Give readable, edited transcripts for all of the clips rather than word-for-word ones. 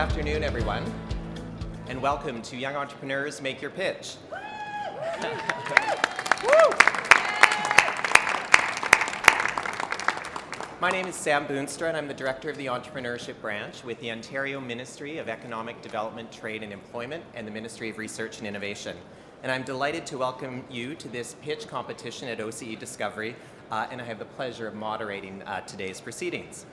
afternoon, everyone, and welcome to Young Entrepreneurs Make Your Pitch. My name is Sam Boonstra, and I'm the Director of the Entrepreneurship Branch with the Ontario Ministry of Economic Development, Trade and Employment and the Ministry of Research and Innovation. And I'm delighted to welcome you to this pitch competition at OCE Discovery, and I have the pleasure of moderating today's proceedings.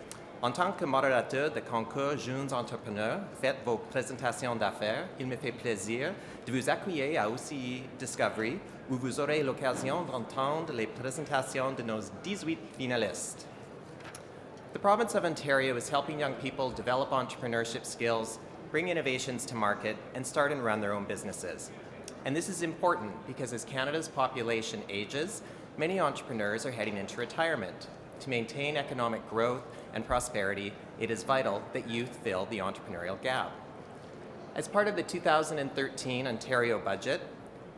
En tant que modérateur de concours Jeunes Entrepreneurs, faites vos présentations d'affaires. Il me fait plaisir de vous accueillir à OCE Discovery, où vous aurez l'occasion d'entendre les présentations de nos 18 finalistes. The province of Ontario is helping young people develop entrepreneurship skills, bring innovations to market, and start and run their own businesses. And this is important because as Canada's population ages, many entrepreneurs are heading into retirement. To maintain economic growth and prosperity, it is vital that youth fill the entrepreneurial gap. As part of the 2013 Ontario budget,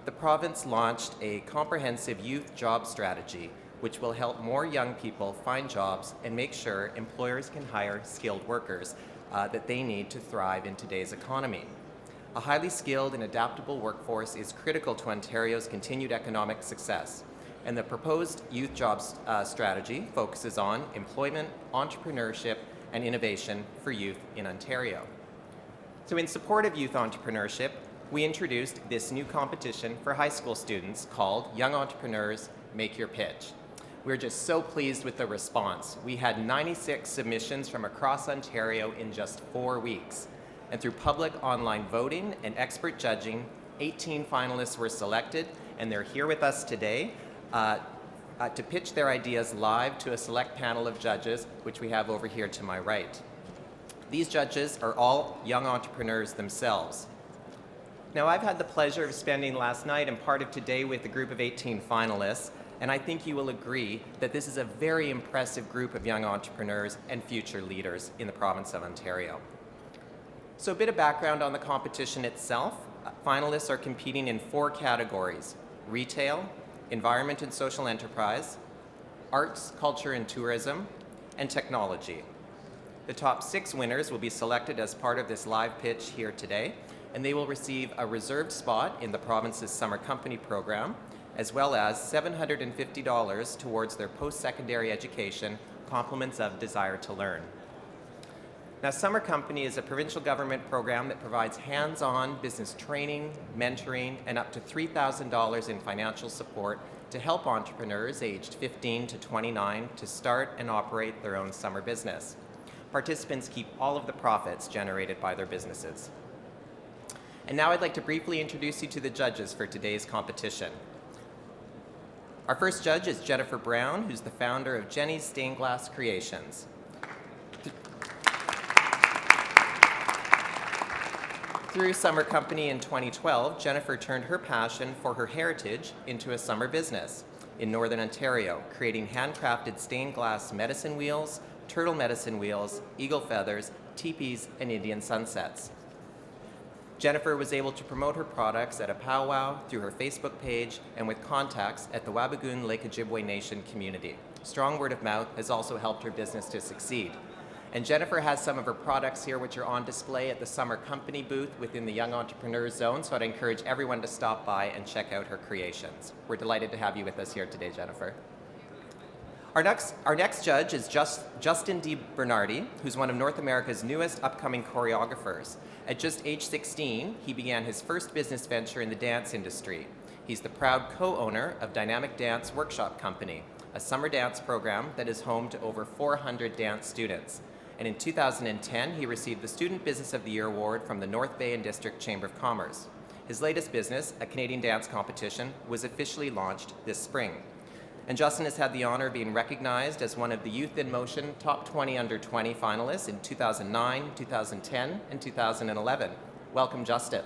the province launched a comprehensive youth job strategy which will help more young people find jobs and make sure employers can hire skilled workers that they need to thrive in today's economy. A highly skilled and adaptable workforce is critical to Ontario's continued economic success, and the proposed youth jobs strategy focuses on employment, entrepreneurship, and innovation for youth in Ontario. So in support of youth entrepreneurship, we introduced this new competition for high school students called Young Entrepreneurs Make Your Pitch. We're just so pleased with the response. We had 96 submissions from across Ontario in just 4 weeks. And through public online voting and expert judging, 18 finalists were selected, and they're here with us today to pitch their ideas live to a select panel of judges, which we have over here to my right. These judges are all young entrepreneurs themselves. Now, I've had the pleasure of spending last night and part of today with a group of 18 finalists, and I think you will agree that this is a very impressive group of young entrepreneurs and future leaders in the province of Ontario. So a bit of background on the competition itself. Finalists are competing in 4 categories: retail, environment and social enterprise, arts, culture and tourism, and technology. The top 6 winners will be selected as part of this live pitch here today, and they will receive a reserved spot in the province's summer company program, as well as $750 towards their post-secondary education, compliments of desire to learn. Now, Summer Company is a provincial government program that provides hands-on business training, mentoring, and up to $3,000 in financial support to help entrepreneurs aged 15 to 29 to start and operate their own summer business. Participants keep all of the profits generated by their businesses. And now I'd like to briefly introduce you to the judges for today's competition. Our first judge is Jennifer Brown, who's the founder of Jenny's Stained Glass Creations. Through Summer Company in 2012, Jennifer turned her passion for her heritage into a summer business in Northern Ontario, creating handcrafted stained glass medicine wheels, turtle medicine wheels, eagle feathers, teepees, and Indian sunsets. Jennifer was able to promote her products at a powwow, through her Facebook page, and with contacts at the Wabigoon Lake Ojibwe Nation community. Strong word of mouth has also helped her business to succeed. And Jennifer has some of her products here which are on display at the Summer Company booth within the Young Entrepreneurs Zone, so I'd encourage everyone to stop by and check out her creations. We're delighted to have you with us here today, Jennifer. Our next judge is Justin D. Bernardi, who's one of North America's newest upcoming choreographers. At just age 16, he began his first business venture in the dance industry. He's the proud co-owner of Dynamic Dance Workshop Company, a summer dance program that is home to over 400 dance students. And in 2010, he received the Student Business of the Year Award from the North Bay and District Chamber of Commerce. His latest business, a Canadian dance competition, was officially launched this spring. And Justin has had the honor of being recognized as one of the Youth in Motion Top 20 Under 20 finalists in 2009, 2010, and 2011. Welcome, Justin.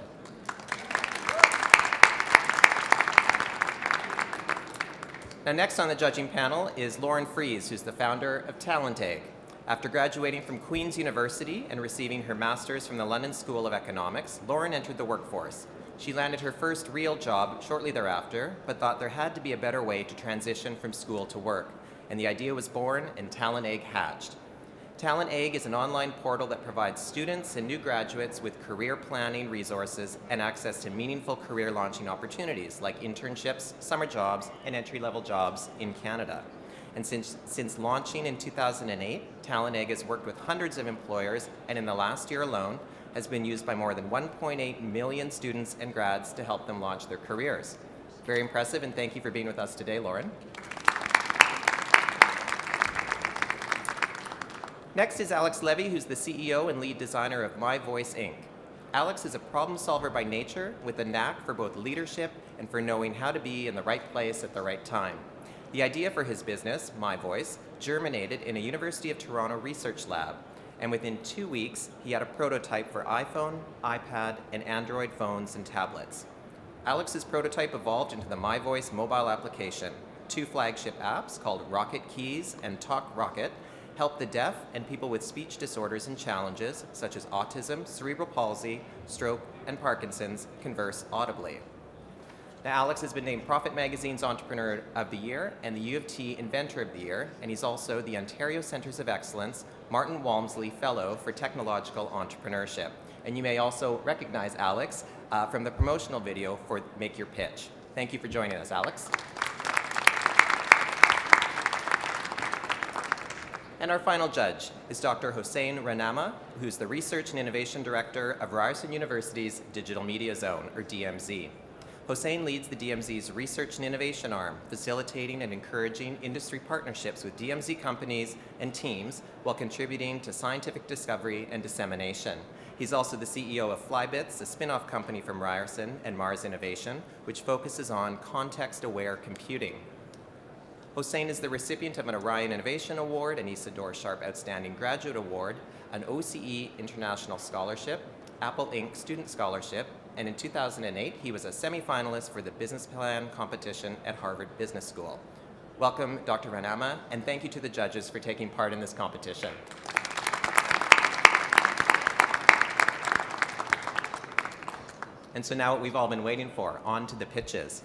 Now, next on the judging panel is Lauren Fries, who's the founder of Talent Egg. After graduating from Queen's University and receiving her master's from the London School of Economics, Lauren entered the workforce. She landed her first real job shortly thereafter, but thought there had to be a better way to transition from school to work, and the idea was born and Talent Egg hatched. Talent Egg is an online portal that provides students and new graduates with career planning resources and access to meaningful career launching opportunities like internships, summer jobs, and entry-level jobs in Canada. And since launching in 2008, Talent Egg has worked with hundreds of employers, and in the last year alone has been used by more than 1.8 million students and grads to help them launch their careers. Very impressive, and thank you for being with us today, Lauren. Next is Alex Levy, who's the CEO and lead designer of My Voice Inc. Alex is a problem solver by nature with a knack for both leadership and for knowing how to be in the right place at the right time. The idea for his business, My Voice, germinated in a University of Toronto research lab, and within 2 weeks, he had a prototype for iPhone, iPad, and Android phones and tablets. Alex's prototype evolved into the My Voice mobile application. 2 flagship apps called Rocket Keys and Talk Rocket help the deaf and people with speech disorders and challenges such as autism, cerebral palsy, stroke, and Parkinson's converse audibly. Now, Alex has been named Profit Magazine's Entrepreneur of the Year and the U of T Inventor of the Year, and he's also the Ontario Centres of Excellence Martin Walmsley Fellow for Technological Entrepreneurship. And you may also recognize Alex from the promotional video for Make Your Pitch. Thank you for joining us, Alex. And our final judge is Dr. Hossein Ranama, who's the Research and Innovation Director of Ryerson University's Digital Media Zone, or DMZ. Hossein leads the DMZ's research and innovation arm, facilitating and encouraging industry partnerships with DMZ companies and teams while contributing to scientific discovery and dissemination. He's also the CEO of Flybits, a spin-off company from Ryerson and Mars Innovation, which focuses on context-aware computing. Hossein is the recipient of an Orion Innovation Award, an Isidore Sharp Outstanding Graduate Award, an OCE International Scholarship, Apple Inc. Student Scholarship, and in 2008, he was a semi-finalist for the business plan competition at Harvard Business School. Welcome, Dr. Ranama, and thank you to the judges for taking part in this competition. And so now what we've all been waiting for, on to the pitches.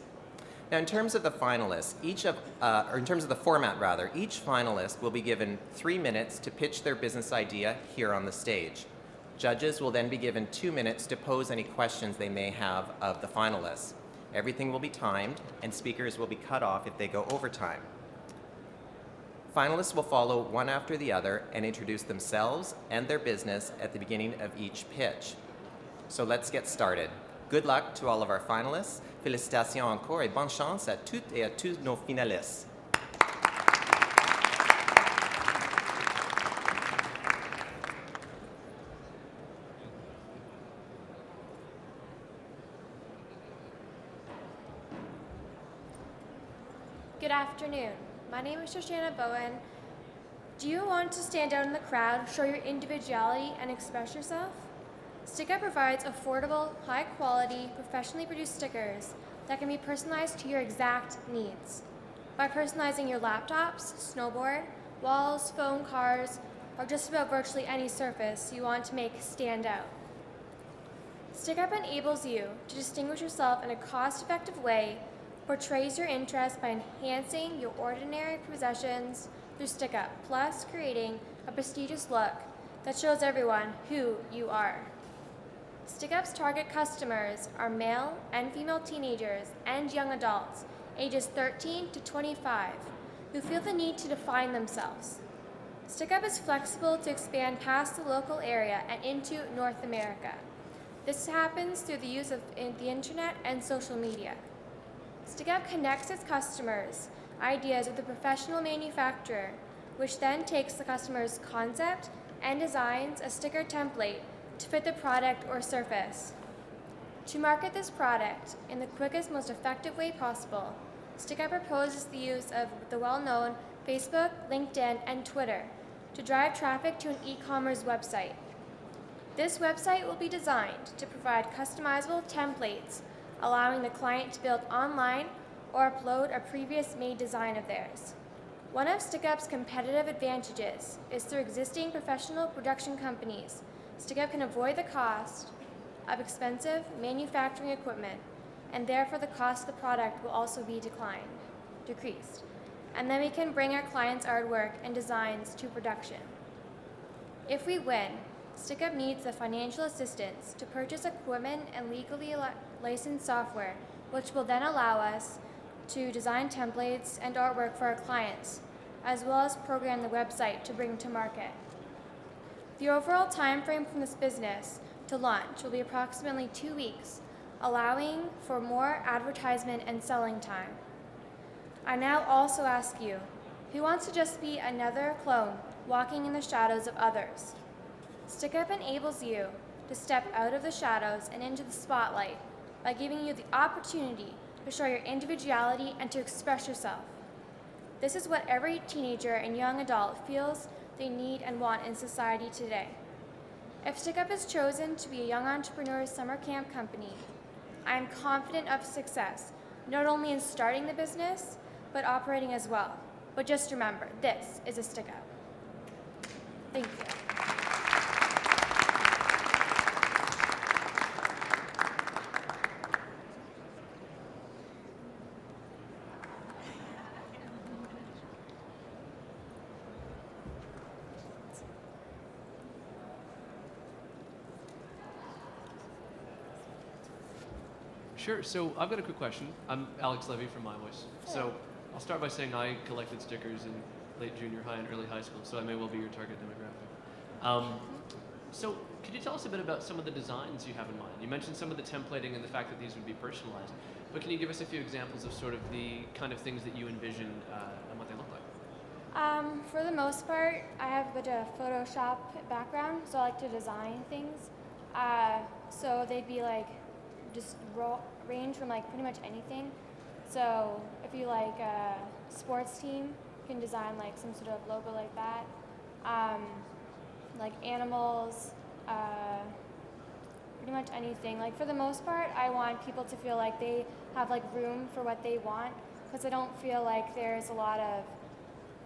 Now, in terms of the finalists, in terms of the format rather, each finalist will be given 3 minutes to pitch their business idea here on the stage. Judges will then be given 2 minutes to pose any questions they may have of the finalists. Everything will be timed, and speakers will be cut off if they go over time. Finalists will follow one after the other and introduce themselves and their business at the beginning of each pitch. So let's get started. Good luck to all of our finalists. Félicitations encore et bonne chance à toutes et à tous nos finalistes. Good afternoon. My name is Shoshana Bowen. Do you want to stand out in the crowd, show your individuality, and express yourself? Stickup provides affordable, high-quality, professionally produced stickers that can be personalized to your exact needs. By personalizing your laptops, snowboard, walls, phone, cars, or just about virtually any surface you want to make stand out. Stickup enables you to distinguish yourself in a cost-effective way, portrays your interest by enhancing your ordinary possessions through Stickup, plus creating a prestigious look that shows everyone who you are. Stickup's target customers are male and female teenagers and young adults, ages 13 to 25, who feel the need to define themselves. Stickup is flexible to expand past the local area and into North America. This happens through the use of the internet and social media. Stickup connects its customers' ideas with a professional manufacturer, which then takes the customer's concept and designs a sticker template to fit the product or surface. To market this product in the quickest, most effective way possible, Stickup proposes the use of the well-known Facebook, LinkedIn, and Twitter to drive traffic to an e-commerce website. This website will be designed to provide customizable templates, allowing the client to build online or upload a previous made design of theirs. One of Stickup's competitive advantages is through existing professional production companies. Stickup can avoid the cost of expensive manufacturing equipment, and therefore the cost of the product will also be decreased. And then we can bring our clients' artwork and designs to production. If we win, Stickup needs the financial assistance to purchase equipment and legally licensed software, which will then allow us to design templates and artwork for our clients, as well as program the website to bring to market. The overall time frame from this business to launch will be approximately 2 weeks, allowing for more advertisement and selling time. I now also ask you, who wants to just be another clone walking in the shadows of others? Stickup enables you to step out of the shadows and into the spotlight by giving you the opportunity to show your individuality and to express yourself. This is what every teenager and young adult feels they need and want in society today. If Stickup is chosen to be a young entrepreneur's summer camp company, I am confident of success, not only in starting the business, but operating as well. But just remember, this is a Stickup. Thank you. Sure, so I've got a quick question. I'm Alex Levy from My Voice. So I'll start by saying I collected stickers in late junior high and early high school, so I may well be your target demographic. So could you tell us a bit about some of the designs you have in mind? You mentioned some of the templating and the fact that these would be personalized, but can you give us a few examples of sort of the kind of things that you envisioned and what they look like? For the most part, I have a bit of Photoshop background, so I like to design things. So they'd be like just range from like pretty much anything. So if you like a sports team, you can design like some sort of logo like that. Like animals, pretty much anything. Like for the most part, I want people to feel like they have like room for what they want, because I don't feel like there's a lot of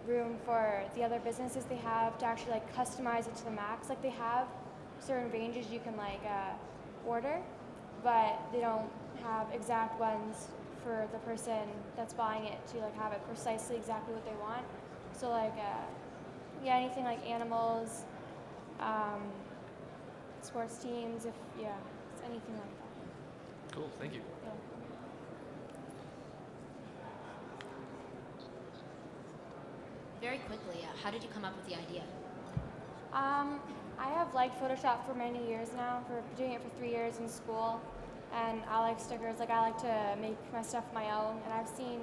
room for the other businesses they have to actually like customize it to the max. Like they have certain ranges you can like order, but they don't have exact ones for the person that's buying it to like have it precisely exactly what they want. So like yeah, anything like animals, sports teams, it's anything like that. Cool, thank you. Yeah. Very quickly, how did you come up with the idea? I have liked Photoshop for many years now, for doing it for 3 years in school, and I like stickers. Like I like to make my stuff my own, and I've seen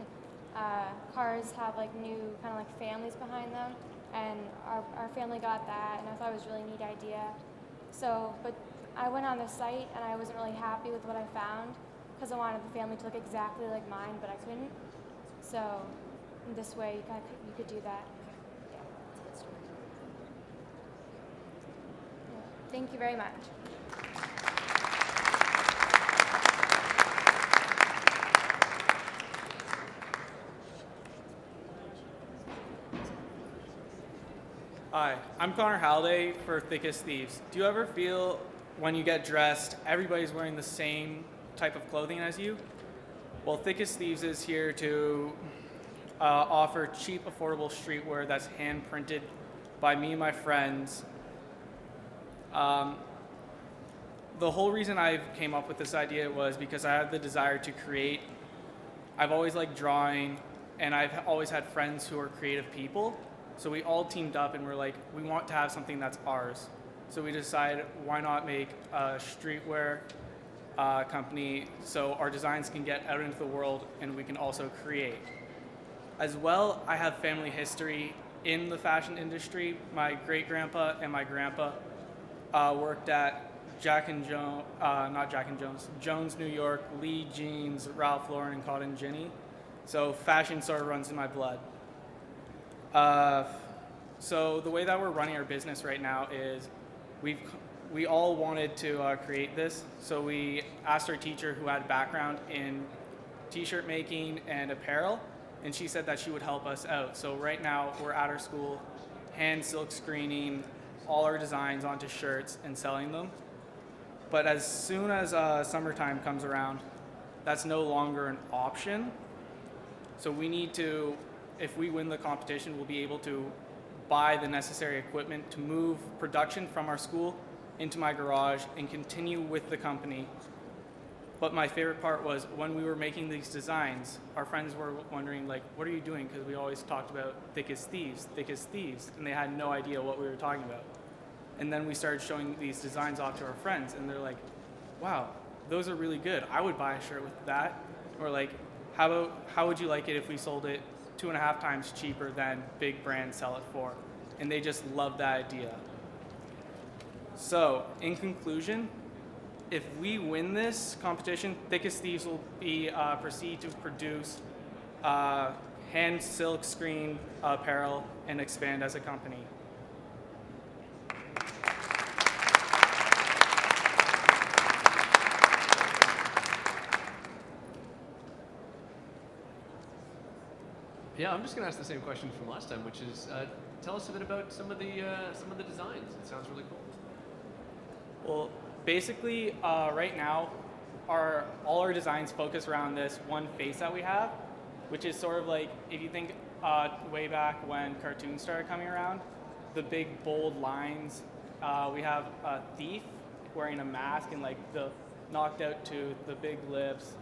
cars have like new kind of like families behind them, and our family got that, and I thought it was a really neat idea. So, but I went on the site and I wasn't really happy with what I found, because I wanted the family to look exactly like mine, but I couldn't. So in this way, you could do that. Yeah. Thank you very much. Hi, I'm Connor Halliday for Thieves. Do you ever feel when you get dressed, everybody's wearing the same type of clothing as you? Well, Thieves is here to offer cheap, affordable streetwear that's hand printed by me and my friends. The whole reason I came up with this idea was because I had the desire to create. I've always liked drawing, and I've always had friends who are creative people. So we all teamed up and we're like, we want to have something that's ours. So we decided, why not make a streetwear company so our designs can get out into the world and we can also create. As well, I have family history in the fashion industry. My great-grandpa and my grandpa worked at Jones, New York, Lee Jeans, Ralph Lauren, and Cotton Ginny. So fashion sort of runs in my blood. So the way that we're running our business right now is we all wanted to create this. So we asked our teacher, who had background in t-shirt making and apparel, and she said that she would help us out. So right now we're at our school, hand silk screening all our designs onto shirts and selling them. But as soon as summertime comes around, that's no longer an option. So we need to, if we win the competition, we'll be able to buy the necessary equipment to move production from our school into my garage and continue with the company. But my favorite part was when we were making these designs, our friends were wondering, like, what are you doing? Because we always talked about thick as thieves, and they had no idea what we were talking about. And then we started showing these designs off to our friends, and they're like, wow, those are really good. I would buy a shirt with that. Or like, how would you like it if we sold it 2.5 times cheaper than big brands sell it for? And they just love that idea. So, in conclusion, if we win this competition, Thick as Thieves will be proceed to produce hand silk screen apparel and expand as a company. Yeah, I'm just going to ask the same question from last time, which is, tell us a bit about some of the designs. It sounds really cool. Well, basically, right now, all our designs focus around this one face that we have, which is sort of like, if you think way back when cartoons started coming around, the big bold lines. We have a thief wearing a mask and like the knocked out tooth, the big lips,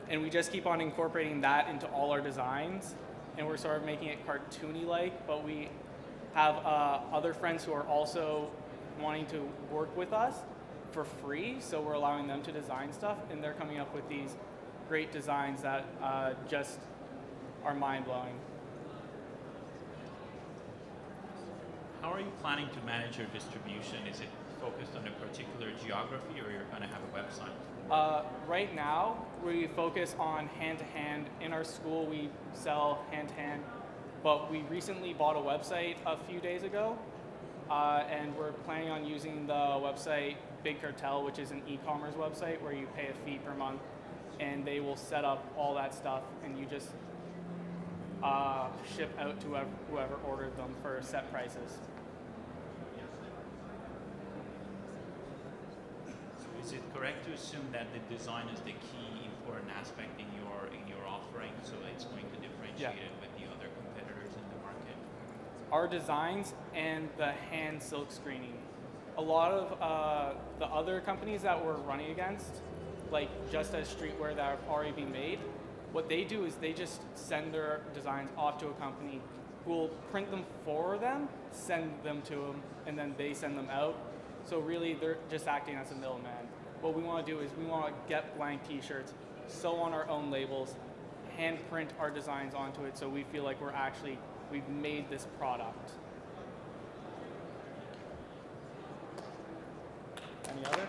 and we just keep on incorporating that into all our designs. And we're sort of making it cartoony-like, but we have other friends who are also wanting to work with us for free, so we're allowing them to design stuff, and they're coming up with these great designs that just are mind-blowing. How are you planning to manage your distribution? Is it focused on a particular geography, or you're going to have a website? Right now, we focus on hand-to-hand. In our school, we sell hand-to-hand, but we recently bought a website a few days ago, and we're planning on using the website Big Cartel, which is an e-commerce website where you pay a fee per month, and they will set up all that stuff, and you just ship out to whoever ordered them for set prices. Is it correct to assume that the design is the key important aspect in your offering, so it's going to differentiate it with the other competitors in the market? Our designs and the hand silk screening. A lot of the other companies that we're running against, like Just As Streetwear that have already been made, what they do is they just send their designs off to a company who will print them for them, send them to them, and then they send them out. So really, they're just acting as a middleman. What we want to do is we want to get blank t-shirts, sew on our own labels, hand print our designs onto it, so we feel like we've made this product. Any other?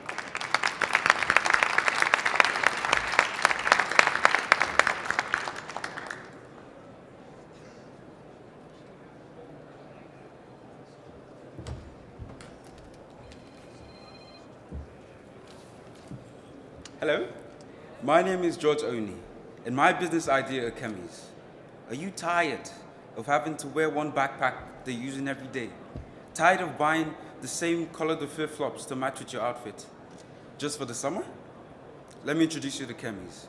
Hello, my name is George Oni, and my business idea are chemies. Are you tired of having to wear one backpack that you're using every day? Tired of buying the same colored flip-flops to match with your outfit? Just for the summer? Let me introduce you to chemies.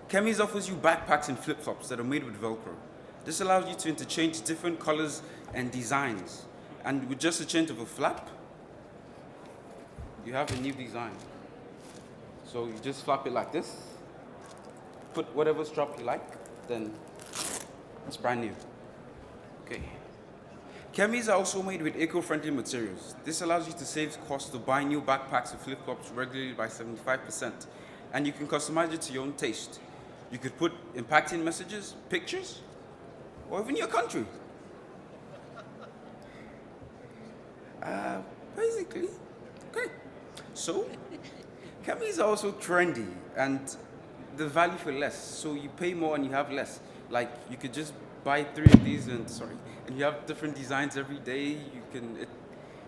Chemies offers you backpacks and flip-flops that are made with Velcro. This allows you to interchange different colors and designs. And with just a change of a flap, you have a new design. So you just flap it like this, put whatever strap you like, then it's brand new. Okay. Chemies are also made with eco-friendly materials. This allows you to save costs of buying new backpacks and flip-flops regularly by 75%. And you can customize it to your own taste. You could put impacting messages, pictures, or even your country. Basically, okay. So, chemies are also trendy and the value for less. So you pay more and you have less. Like you could just buy 3 of these and you have different designs every day. You can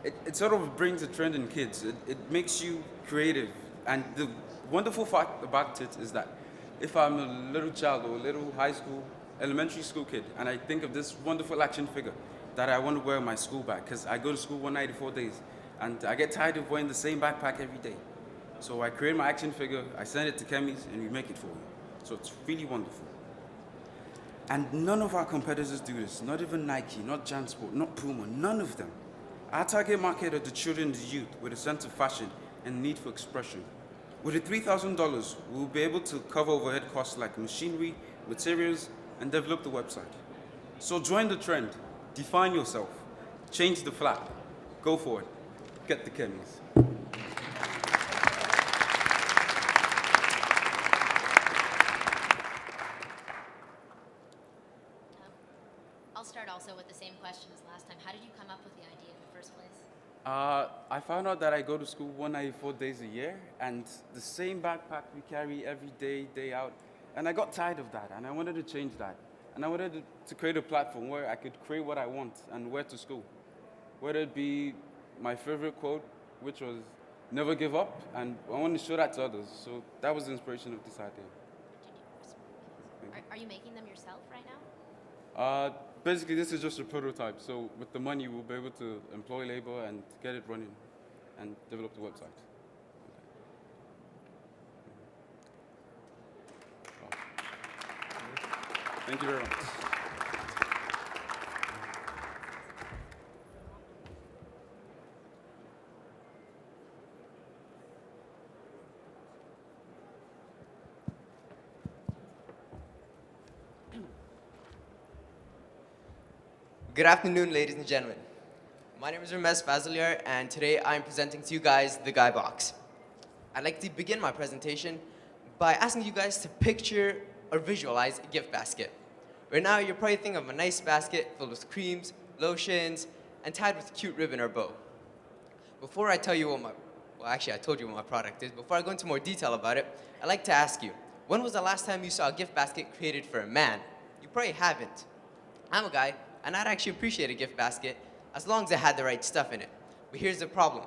it sort of brings a trend in kids. It makes you creative. And the wonderful fact about it is that if I'm a little child or a little high school, elementary school kid, and I think of this wonderful action figure that I want to wear on my school bag, because I go to school 194 days, and I get tired of wearing the same backpack every day. So I create my action figure, I send it to chemies, and we make it for you. So it's really wonderful. And none of our competitors do this. Not even Nike, not Jansport, not Puma, none of them. Our target market are the children and the youth with a sense of fashion and need for expression. With the $3,000, we will be able to cover overhead costs like machinery, materials, and develop the website. So join the trend, define yourself, change the flap, go for it, get the chemis. I'll start also with the same question as last time. How did you come up with the idea in the first place? I found out that I go to school 194 days a year, and the same backpack we carry every day, day out. And I got tired of that, and I wanted to change that. And I wanted to create a platform where I could create what I want and wear to school. Whether it be my favorite quote, which was, never give up, and I want to show that to others. So that was the inspiration of this idea. Are you making them yourself right now? Basically, this is just a prototype. So with the money, we'll be able to employ labor and get it running and develop the website. Thank you very much. Good afternoon, ladies and gentlemen. My name is Ramesh Fazaliar, and today I'm presenting to you guys the Guy Box. I'd like to begin my presentation by asking you guys to picture or visualize a gift basket. Right now, you're probably thinking of a nice basket filled with creams, lotions, and tied with a cute ribbon or bow. Before I tell you what I told you what my product is. Before I go into more detail about it, I'd like to ask you, when was the last time you saw a gift basket created for a man? You probably haven't. I'm a guy, and I'd actually appreciate a gift basket as long as it had the right stuff in it. But here's the problem.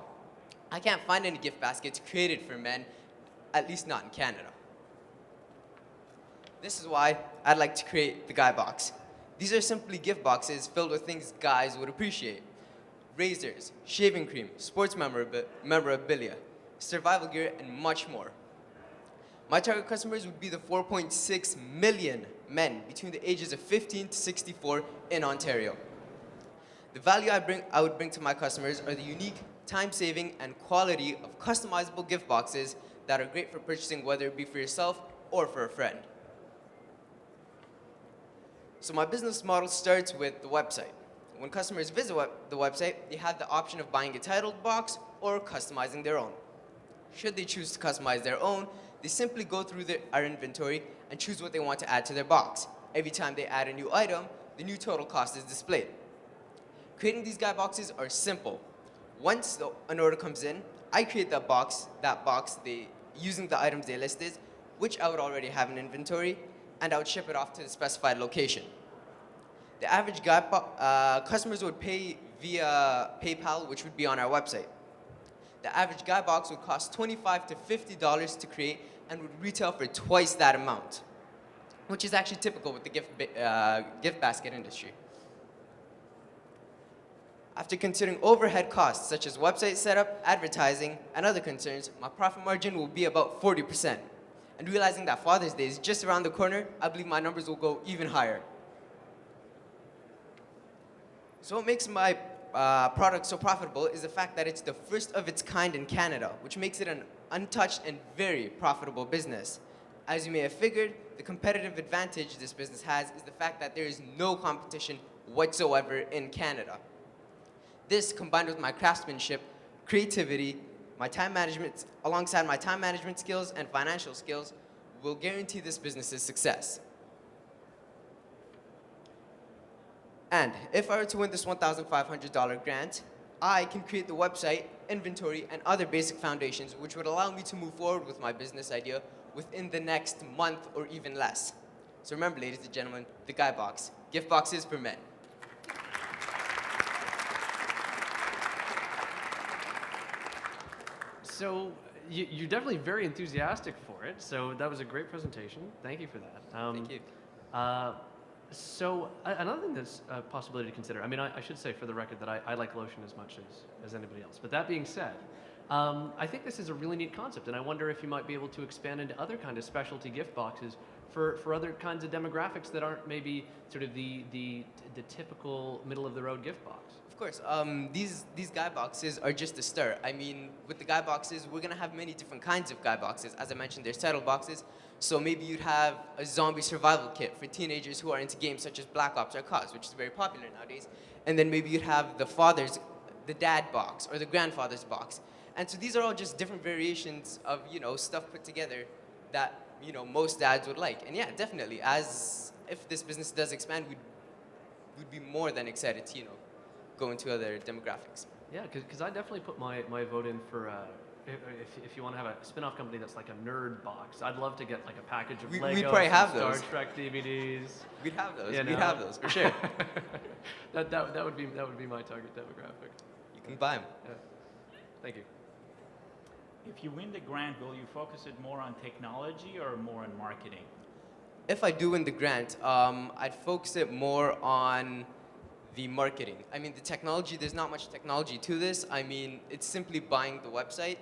I can't find any gift baskets created for men, at least not in Canada. This is why I'd like to create the Guy Box. These are simply gift boxes filled with things guys would appreciate. Razors, shaving cream, sports memorabilia, survival gear, and much more. My target customers would be the 4.6 million men between the ages of 15 to 64 in Ontario. The value I would bring to my customers are the unique, time-saving, and quality of customizable gift boxes that are great for purchasing, whether it be for yourself or for a friend. So my business model starts with the website. When customers visit the website, they have the option of buying a titled box or customizing their own. Should they choose to customize their own, they simply go through our inventory and choose what they want to add to their box. Every time they add a new item, the new total cost is displayed. Creating these Guy boxes are simple. Once an order comes in, I create that box using the items they listed, which I would already have in inventory, and I would ship it off to the specified location. The average customers would pay via PayPal, which would be on our website. The average Guy box would cost $25 to $50 to create and would retail for twice that amount, which is actually typical with the gift basket industry. After considering overhead costs such as website setup, advertising, and other concerns, my profit margin will be about 40%. And realizing that Father's Day is just around the corner, I believe my numbers will go even higher. So what makes my product so profitable is the fact that it's the first of its kind in Canada, which makes it an untouched and very profitable business. As you may have figured, the competitive advantage this business has is the fact that there is no competition whatsoever in Canada. This, combined with my craftsmanship, creativity, alongside my time management skills and financial skills, will guarantee this business's success. And if I were to win this $1,500 grant, I can create the website, inventory, and other basic foundations which would allow me to move forward with my business idea within the next month or even less. So remember, ladies and gentlemen, the Guy Box. Gift boxes for men. So you're definitely very enthusiastic for it. So that was a great presentation. Thank you for that. Thank you. So another thing that's a possibility to consider, I mean, I should say for the record that I like lotion as much as anybody else. But that being said, I think this is a really neat concept, and I wonder if you might be able to expand into other kind of specialty gift boxes for other kinds of demographics that aren't maybe sort of the typical middle of the road gift box? Of course, these guy boxes are just the start. I mean, with the guy boxes, we're gonna have many different kinds of guy boxes. As I mentioned, there's title boxes. So maybe you'd have a zombie survival kit for teenagers who are into games such as Black Ops or COD, which is very popular nowadays. And then maybe you'd have the dad box or the grandfather's box. And so these are all just different variations of, stuff put together that, most dads would like. And yeah, definitely, if this business does expand, we'd be more than excited to, go into other demographics. Yeah, because I definitely put my vote in for, if you want to have a spin-off company that's like a nerd box, I'd love to get like a package of Legos, we'd probably have Star those. Trek DVDs. We'd have those. You know? We'd have those, for sure. that would be my target demographic. You can buy them. Yeah. Thank you. If you win the grant, will you focus it more on technology or more on marketing? If I do win the grant, I'd focus it more on the marketing. I mean, the technology, there's not much technology to this. I mean, it's simply buying the website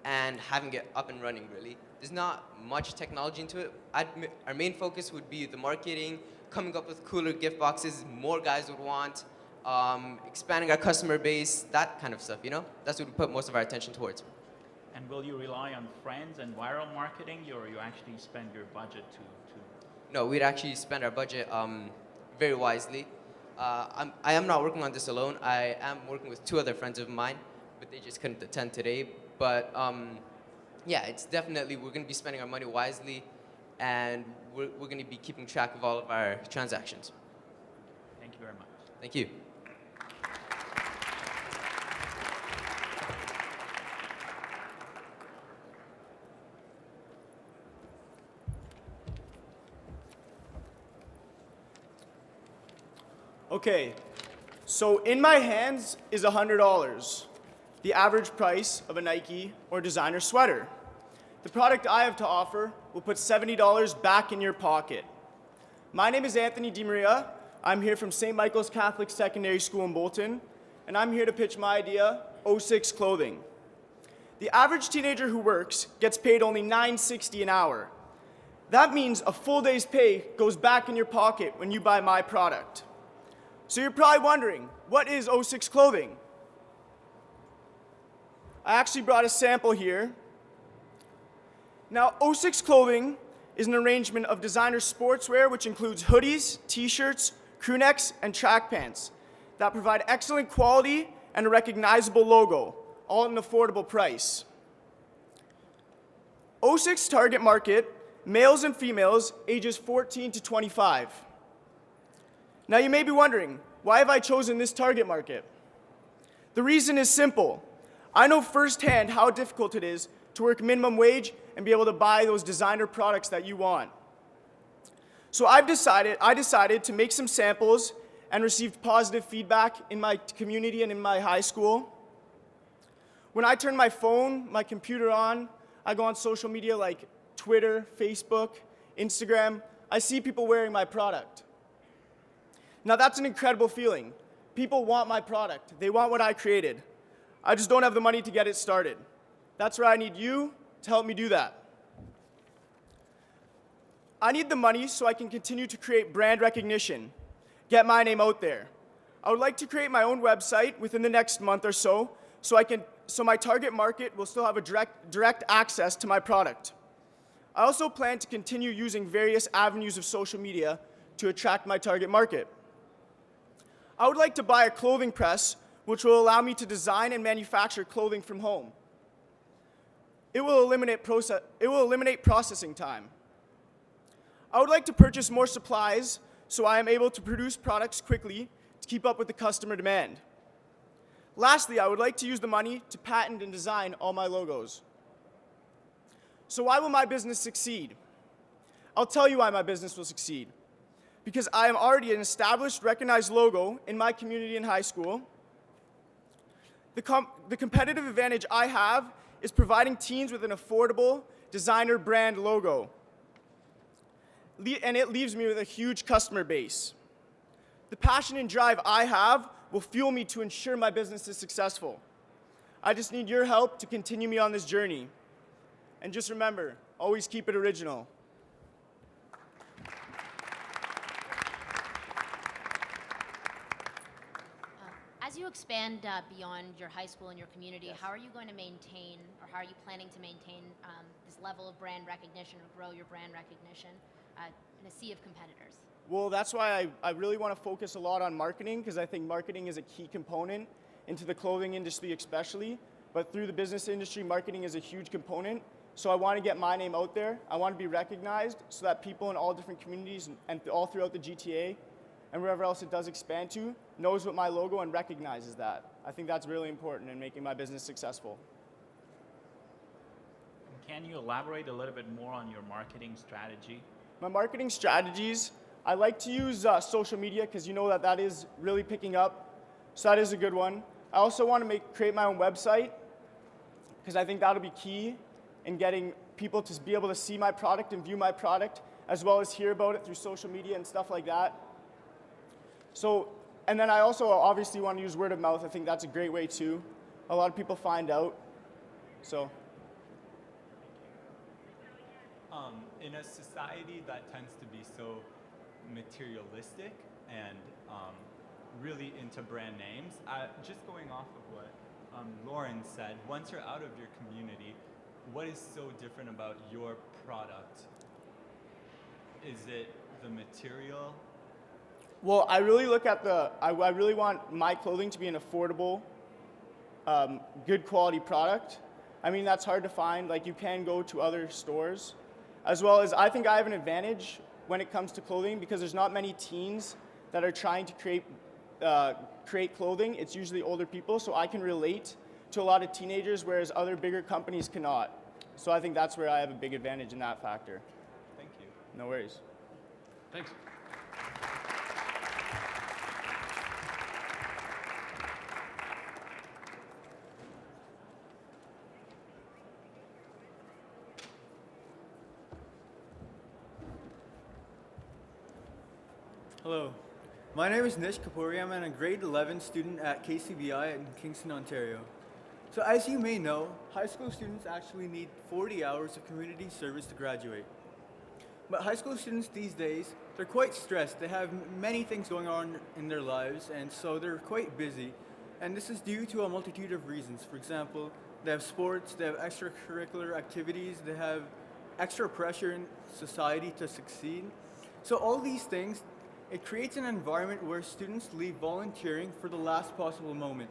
and having it up and running, really. There's not much technology into it. Our main focus would be the marketing, coming up with cooler gift boxes more guys would want, expanding our customer base, that kind of stuff, That's what we put most of our attention towards. And will you rely on friends and viral marketing, or you actually spend your budget to? No, we'd actually spend our budget very wisely. I am not working on this alone. I am working with 2 other friends of mine, but they just couldn't attend today. But yeah, it's definitely, we're going to be spending our money wisely, and we're going to be keeping track of all of our transactions. Thank you very much. Thank you. Okay, so in my hands is $100, the average price of a Nike or designer sweater. The product I have to offer will put $70 back in your pocket. My name is Anthony DiMaria. I'm here from St. Michael's Catholic Secondary School in Bolton, and I'm here to pitch my idea, 06 Clothing. The average teenager who works gets paid only $9.60 an hour. That means a full day's pay goes back in your pocket when you buy my product. So you're probably wondering, what is 06 Clothing? I actually brought a sample here. Now, 06 Clothing is an arrangement of designer sportswear which includes hoodies, t-shirts, crew necks, and track pants that provide excellent quality and a recognizable logo, all at an affordable price. 06 target market, males and females, ages 14 to 25. Now you may be wondering, why have I chosen this target market? The reason is simple. I know firsthand how difficult it is to work minimum wage and be able to buy those designer products that you want. So I decided to make some samples and received positive feedback in my community and in my high school. When I turn my phone, my computer on, I go on social media like Twitter, Facebook, Instagram, I see people wearing my product. Now that's an incredible feeling. People want my product. They want what I created. I just don't have the money to get it started. That's where I need you to help me do that. I need the money so I can continue to create brand recognition, get my name out there. I would like to create my own website within the next month or so my target market will still have a direct access to my product. I also plan to continue using various avenues of social media to attract my target market. I would like to buy a clothing press which will allow me to design and manufacture clothing from home. It will eliminate processing time. I would like to purchase more supplies so I am able to produce products quickly to keep up with the customer demand. Lastly, I would like to use the money to patent and design all my logos. So why will my business succeed? I'll tell you why my business will succeed. Because I am already an established, recognized logo in my community and high school. The competitive advantage I have is providing teens with an affordable designer brand logo. And it leaves me with a huge customer base. The passion and drive I have will fuel me to ensure my business is successful. I just need your help to continue me on this journey. And just remember, always keep it original. you expand beyond your high school and your community, how are you going to maintain, or how are you planning to maintain this level of brand recognition or grow your brand recognition in a sea of competitors? Well, that's why I really want to focus a lot on marketing, because I think marketing is a key component into the clothing industry especially. But through the business industry, marketing is a huge component. So I want to get my name out there. I want to be recognized so that people in all different communities and all throughout the GTA and wherever else it does expand to knows what my logo and recognizes that. I think that's really important in making my business successful. Can you elaborate a little bit more on your marketing strategy? My marketing strategies, I like to use social media because you know that is really picking up. So that is a good one. I also want to create my own website because I think that'll be key in getting people to be able to see my product and view my product, as well as hear about it through social media and stuff like that. So, and then I also obviously want to use word of mouth. I think that's a great way too. A lot of people find out. So. In a society that tends to be so materialistic and really into brand names, just going off of what Lauren said, once you're out of your community, what is so different about your product? Is it the material? Well, I really look at I really want my clothing to be an affordable, good quality product. I mean, that's hard to find. Like, you can go to other stores, as well as I think I have an advantage when it comes to clothing because there's not many teens that are trying to create clothing. It's usually older people, so I can relate to a lot of teenagers, whereas other bigger companies cannot. So I think that's where I have a big advantage in that factor. Thank you. No worries. Thanks. Hello, my name is Nish Kapoori. I'm a grade 11 student at KCBI in Kingston, Ontario. So as you may know, high school students actually need 40 hours of community service to graduate. But high school students these days, they're quite stressed. They have many things going on in their lives, and so they're quite busy. And this is due to a multitude of reasons. For example, they have sports, they have extracurricular activities, they have extra pressure in society to succeed. So all these things, it creates an environment where students leave volunteering for the last possible moment.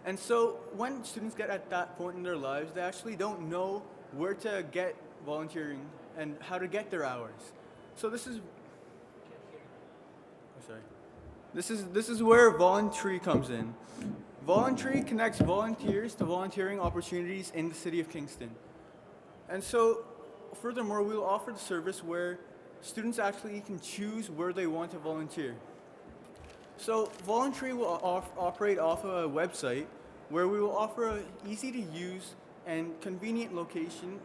And so when students get at that point in their lives, they actually don't know where to get volunteering and how to get their hours. So this is where Voluntree comes in. Voluntree connects volunteers to volunteering opportunities in the city of Kingston. And so furthermore, we will offer the service where students actually can choose where they want to volunteer. So Voluntree will operate off of a website where we will offer an easy to use and convenient location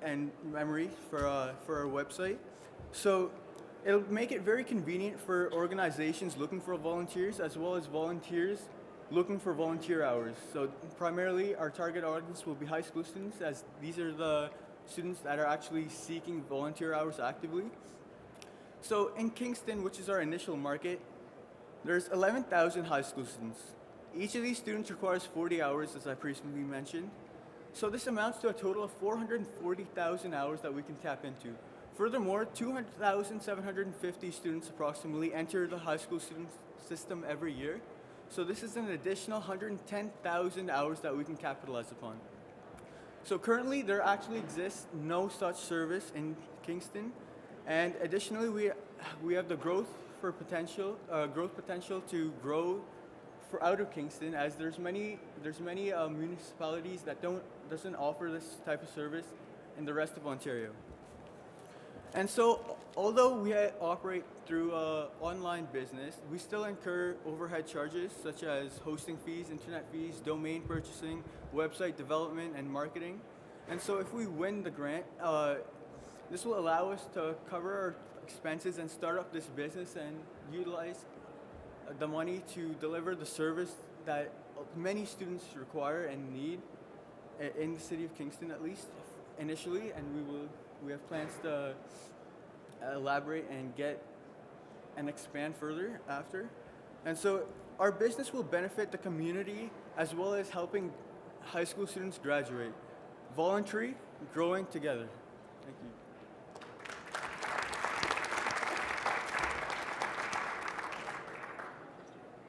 and memory for our website. So it'll make it very convenient for organizations looking for volunteers as well as volunteers looking for volunteer hours. So primarily our target audience will be high school students, as these are the students that are actually seeking volunteer hours actively. So in Kingston, which is our initial market, there's 11,000 high school students. Each of these students requires 40 hours, as I previously mentioned. So this amounts to a total of 440,000 hours that we can tap into. Furthermore, 200,750 students approximately enter the high school student system every year. So this is an additional 110,000 hours that we can capitalize upon. So currently, there actually exists no such service in Kingston. And additionally, we have the growth potential to grow out of Kingston, as there's many municipalities that doesn't offer this type of service in the rest of Ontario. And so, although we operate through online business, we still incur overhead charges such as hosting fees, internet fees, domain purchasing, website development, and marketing. And so, if we win the grant, this will allow us to cover our expenses and start up this business and utilize the money to deliver the service that many students require and need in the city of Kingston, at least initially, and we have plans to elaborate and expand further after. And so our business will benefit the community as well as helping high school students graduate. Voluntree, growing together. Thank you.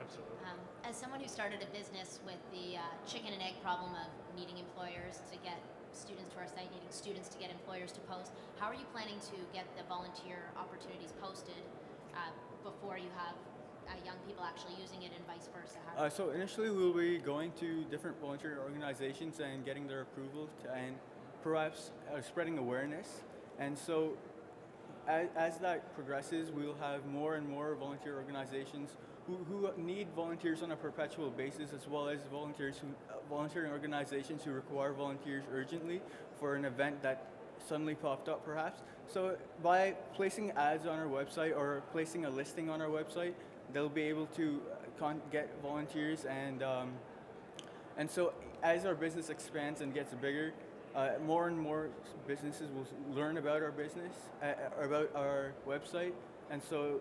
Absolutely. As someone who started a business with the chicken and egg problem of needing employers to get students to our site, needing students to get employers to post, how are you planning to get the volunteer opportunities posted before you have young people actually using it and vice versa? So initially we'll be going to different volunteer organizations and getting their approval and perhaps spreading awareness. And so as that progresses, we'll have more and more volunteer organizations who need volunteers on a perpetual basis, as well as volunteering organizations who require volunteers urgently for an event that suddenly popped up perhaps. So by placing ads on our website or placing a listing on our website, they'll be able to get volunteers, and so as our business expands and gets bigger, more and more businesses will learn about our business, about our website, and so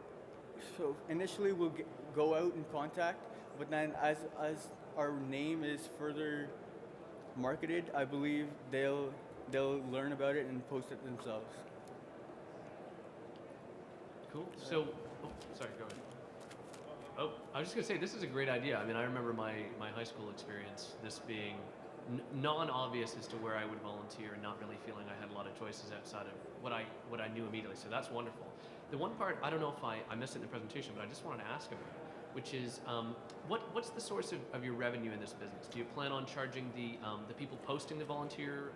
initially we'll go out and contact, but then as our name is further marketed, I believe they'll learn about it and post it themselves. Cool. So, sorry, go ahead. Oh, I was just going to say, this is a great idea. I mean, I remember my high school experience, this being non-obvious as to where I would volunteer and not really feeling I had a lot of choices outside of what I knew immediately. So that's wonderful. The one part, I don't know if I missed it in the presentation, but I just wanted to ask about, which is, what's the source of your revenue in this business? Do you plan on charging the people posting the volunteer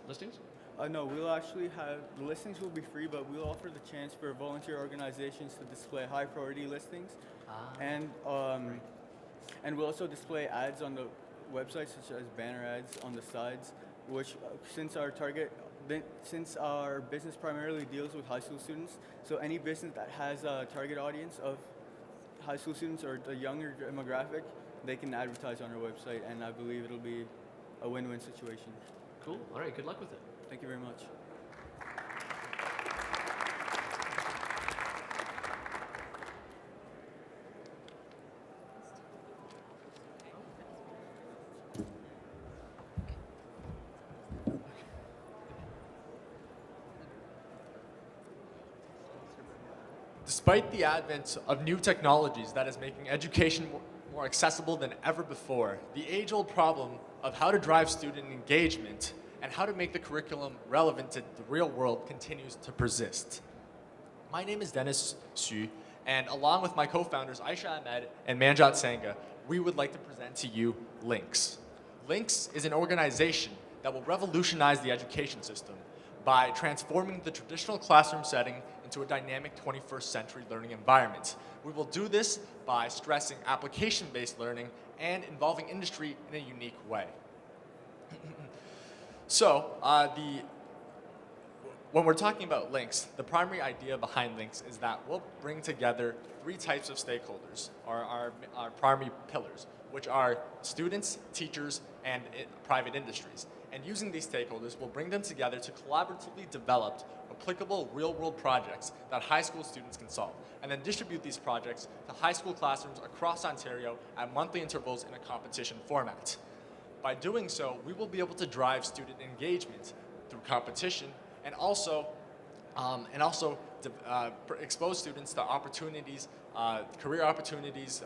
listings? No, we'll actually have, the listings will be free, but we'll offer the chance for volunteer organizations to display high priority listings. And we'll also display ads on the website, such as banner ads on the sides, which since our business primarily deals with high school students, so any business that has a target audience of high school students or a younger demographic, they can advertise on our website, and I believe it'll be a win-win situation. Cool. All right. Good luck with it. Thank you very much. Despite the advent of new technologies that is making education more accessible than ever before, the age-old problem of how to drive student engagement and how to make the curriculum relevant to the real world continues to persist. My name is Dennis Xu, and along with my co-founders Aisha Ahmed and Manjot Sangha, we would like to present to you Lynx. Lynx is an organization that will revolutionize the education system by transforming the traditional classroom setting into a dynamic 21st century learning environment. We will do this by stressing application-based learning and involving industry in a unique way. So, when we're talking about Lynx, the primary idea behind Lynx is that we'll bring together three types of stakeholders, our primary pillars, which are students, teachers, and private industries. And using these stakeholders, we'll bring them together to collaboratively develop applicable real-world projects that high school students can solve, and then distribute these projects to high school classrooms across Ontario at monthly intervals in a competition format. By doing so, we will be able to drive student engagement through competition and also expose students to opportunities, career opportunities,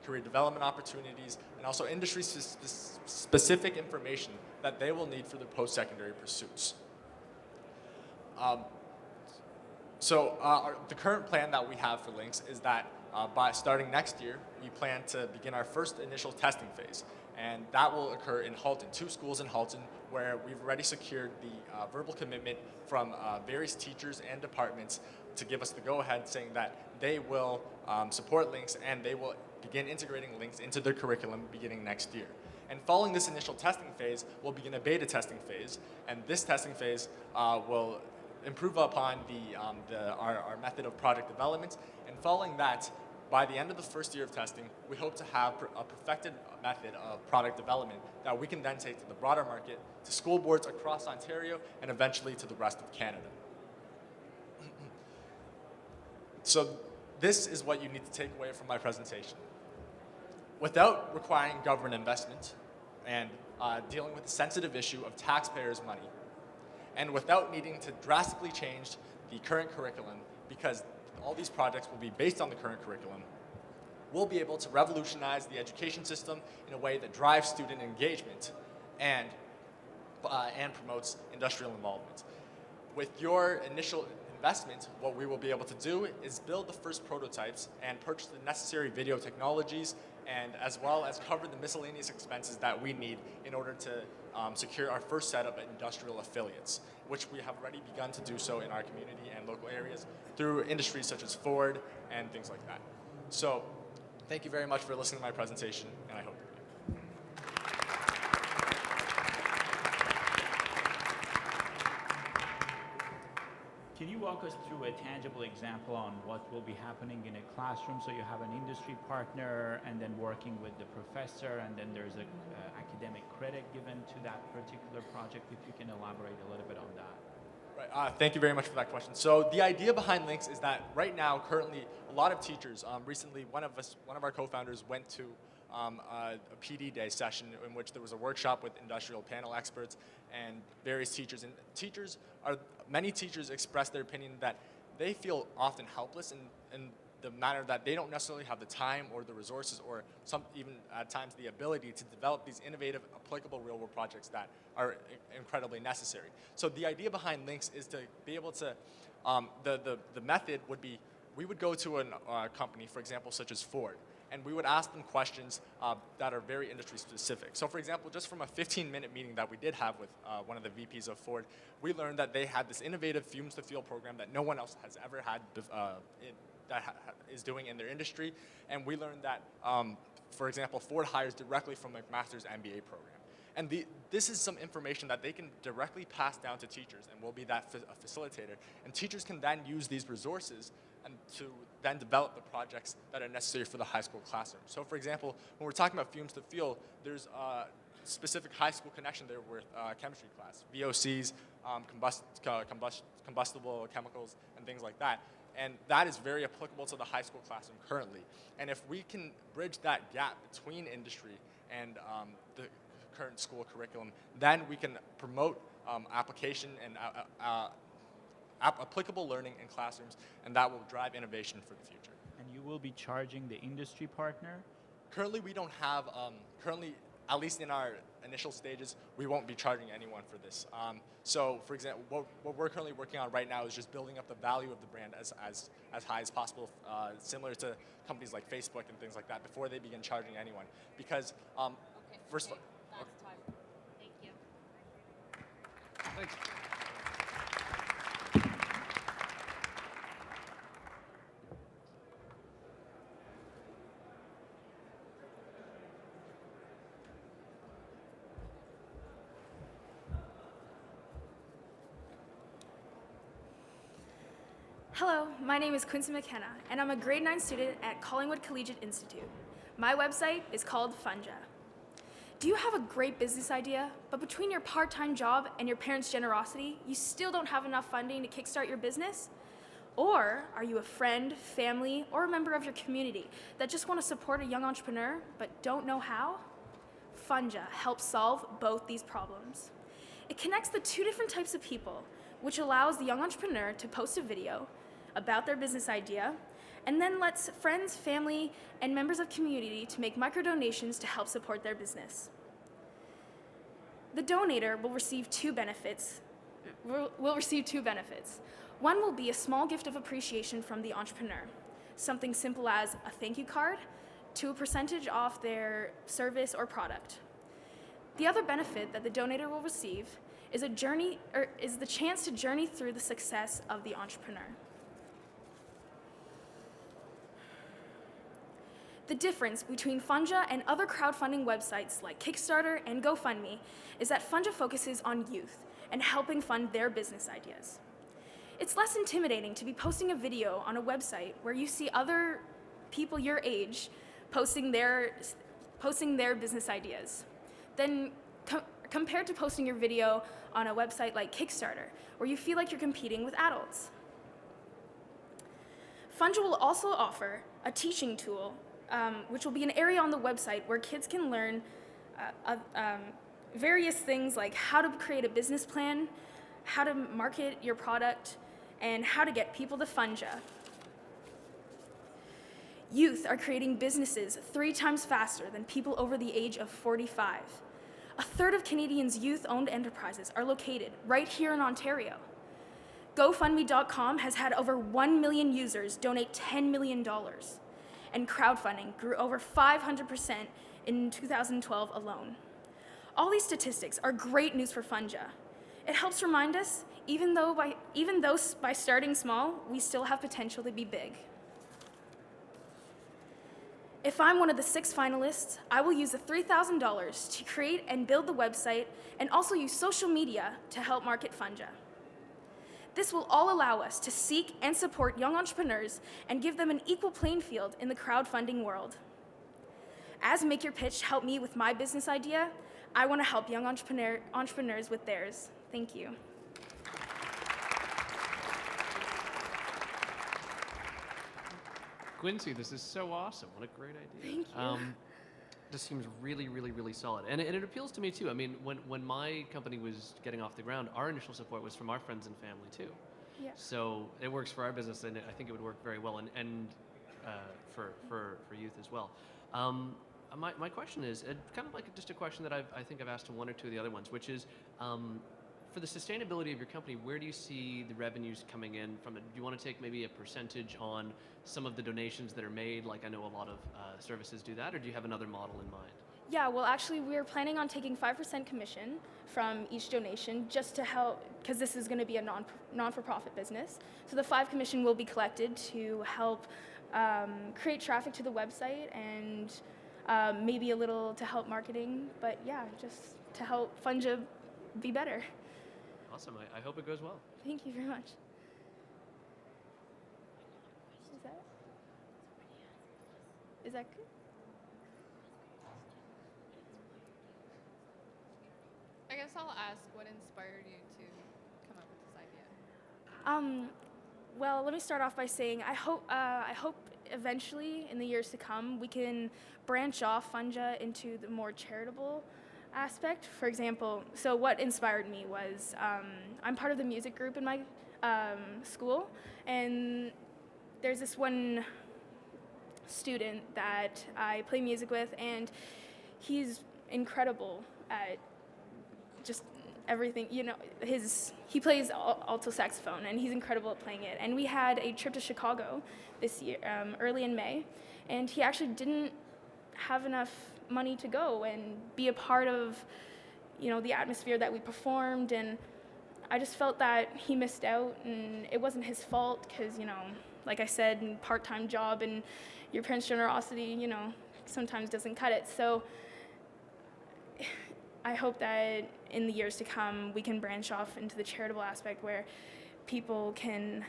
career development opportunities, and also industry-specific information that they will need for their post-secondary pursuits. The current plan that we have for Lynx is that by starting next year, we plan to begin our first initial testing phase. And that will occur in Halton, 2 schools in Halton, where we've already secured the verbal commitment from various teachers and departments to give us the go-ahead, saying that they will support Lynx and they will begin integrating Lynx into their curriculum beginning next year. And following this initial testing phase, we'll begin a beta testing phase, and this testing phase will improve upon our method of project development. And following that, by the end of the first year of testing, we hope to have a perfected method of product development that we can then take to the broader market, to school boards across Ontario, and eventually to the rest of Canada. So this is what you need to take away from my presentation. Without requiring government investment and dealing with the sensitive issue of taxpayers' money, and without needing to drastically change the current curriculum, because all these projects will be based on the current curriculum, we'll be able to revolutionize the education system in a way that drives student engagement and promotes industrial involvement. With your initial investment, what we will be able to do is build the first prototypes and purchase the necessary video technologies, and as well as cover the miscellaneous expenses that we need in order to secure our first set of industrial affiliates, which we have already begun to do so in our community and local areas through industries such as Ford and things like that. So thank you very much for listening to my presentation, and I hope Can you walk us through a tangible example on what will be happening in a classroom? So you have an industry partner and then working with the professor, and then there's a academic credit given to that particular project. If you can elaborate a little bit on that. Right. Thank you very much for that question. So the idea behind Lynx is that right now, currently, a lot of teachers, recently one of our co-founders went to a PD day session in which there was a workshop with industrial panel experts and various teachers. And many teachers express their opinion that they feel often helpless in the manner that they don't necessarily have the time or the resources or even at times the ability to develop these innovative, applicable real-world projects that are incredibly necessary. So the idea behind Lynx is to be able to, the method would be, we would go to a company, for example, such as Ford, and we would ask them questions that are very industry specific. So for example, just from a 15-minute meeting that we did have with one of the VPs of Ford, we learned that they had this innovative fumes to fuel program that no one else has ever had is doing in their industry. And we learned that, for example, Ford hires directly from a master's MBA program. And this is some information that they can directly pass down to teachers, and we'll be that facilitator. And teachers can then use these resources and to then develop the projects that are necessary for the high school classroom. So for example, when we're talking about fumes to fuel, there's a specific high school connection there with chemistry class, VOCs, combustible chemicals, and things like that. And that is very applicable to the high school classroom currently. And if we can bridge that gap between industry and the current school curriculum, then we can promote application and applicable learning in classrooms, and that will drive innovation for the future. And you will be charging the industry partner? Currently, we don't have, at least in our initial stages, we won't be charging anyone for this. So for example, what we're currently working on right now is just building up the value of the brand as high as possible, similar to companies like Facebook and things like that, before they begin charging anyone. Because first of all, Last time. Thank you. Thanks. Hello, my name is Quincy McKenna, and I'm a grade 9 student at Collingwood Collegiate Institute. My website is called Funja. Do you have a great business idea, but between your part-time job and your parents' generosity, you still don't have enough funding to kickstart your business? Or are you a friend, family, or a member of your community that just want to support a young entrepreneur but don't know how? Funja helps solve both these problems. It connects the two different types of people, which allows the young entrepreneur to post a video about their business idea, and then lets friends, family, and members of community to make micro donations to help support their business. The donator will receive two benefits. One will be a small gift of appreciation from the entrepreneur, something simple as a thank you card to a percentage off their service or product. The other benefit that the donator will receive is the chance to journey through the success of the entrepreneur. The difference between Funja and other crowdfunding websites like Kickstarter and GoFundMe is that Funja focuses on youth and helping fund their business ideas. It's less intimidating to be posting a video on a website where you see other people your age posting their business ideas than compared to posting your video on a website like Kickstarter, where you feel like you're competing with adults. Funja will also offer a teaching tool, which will be an area on the website where kids can learn various things like how to create a business plan, how to market your product, and how to get people to Funja. Youth are creating businesses 3 times faster than people over the age of 45. A third of Canadians' youth-owned enterprises are located right here in Ontario. GoFundMe.com has had over 1 million users donate $10 million, and crowdfunding grew over 500% in 2012 alone. All these statistics are great news for Funja. It helps remind us, even though by starting small, we still have potential to be big. If I'm one of the 6 finalists, I will use the $3,000 to create and build the website and also use social media to help market Funja. This will all allow us to seek and support young entrepreneurs and give them an equal playing field in the crowdfunding world. As Make Your Pitch helped me with my business idea, I want to help young entrepreneurs with theirs. Thank you. Quincy, this is so awesome. What a great idea. Thank you. This seems really, really, really solid. And it appeals to me too. I mean, when my company was getting off the ground, our initial support was from our friends and family too. Yeah. So it works for our business, and I think it would work very well, and for youth as well. My question is kind of like just a question that I think I've asked to one or two of the other ones, which is, for the sustainability of your company, where do you see the revenues coming in from it? Do you want to take maybe a percentage on some of the donations that are made? Like I know a lot of services do that, or do you have another model in mind? Yeah, well, actually, we're planning on taking 5% commission from each donation just to help, because this is going to be a non-for-profit business. So the 5% commission will be collected to help create traffic to the website and maybe a little to help marketing. But yeah, just to help Funja be better. Awesome. I hope it goes well. Thank you very much. Is that good? I guess I'll ask what inspired you to come up with this idea. Well, let me start off by saying I hope eventually in the years to come we can branch off Funja into the more charitable aspect. For example, so what inspired me was I'm part of the music group in my school, and there's this one student that I play music with, and he's incredible at just everything. You know, he plays alto saxophone, and he's incredible at playing it. And we had a trip to Chicago this year, early in May, and he actually didn't have enough money to go and be a part of, the atmosphere that we performed. And I just felt that he missed out, and it wasn't his fault because, like I said, part-time job and your parents' generosity, sometimes doesn't cut it. So I hope that in the years to come, we can branch off into the charitable aspect where people can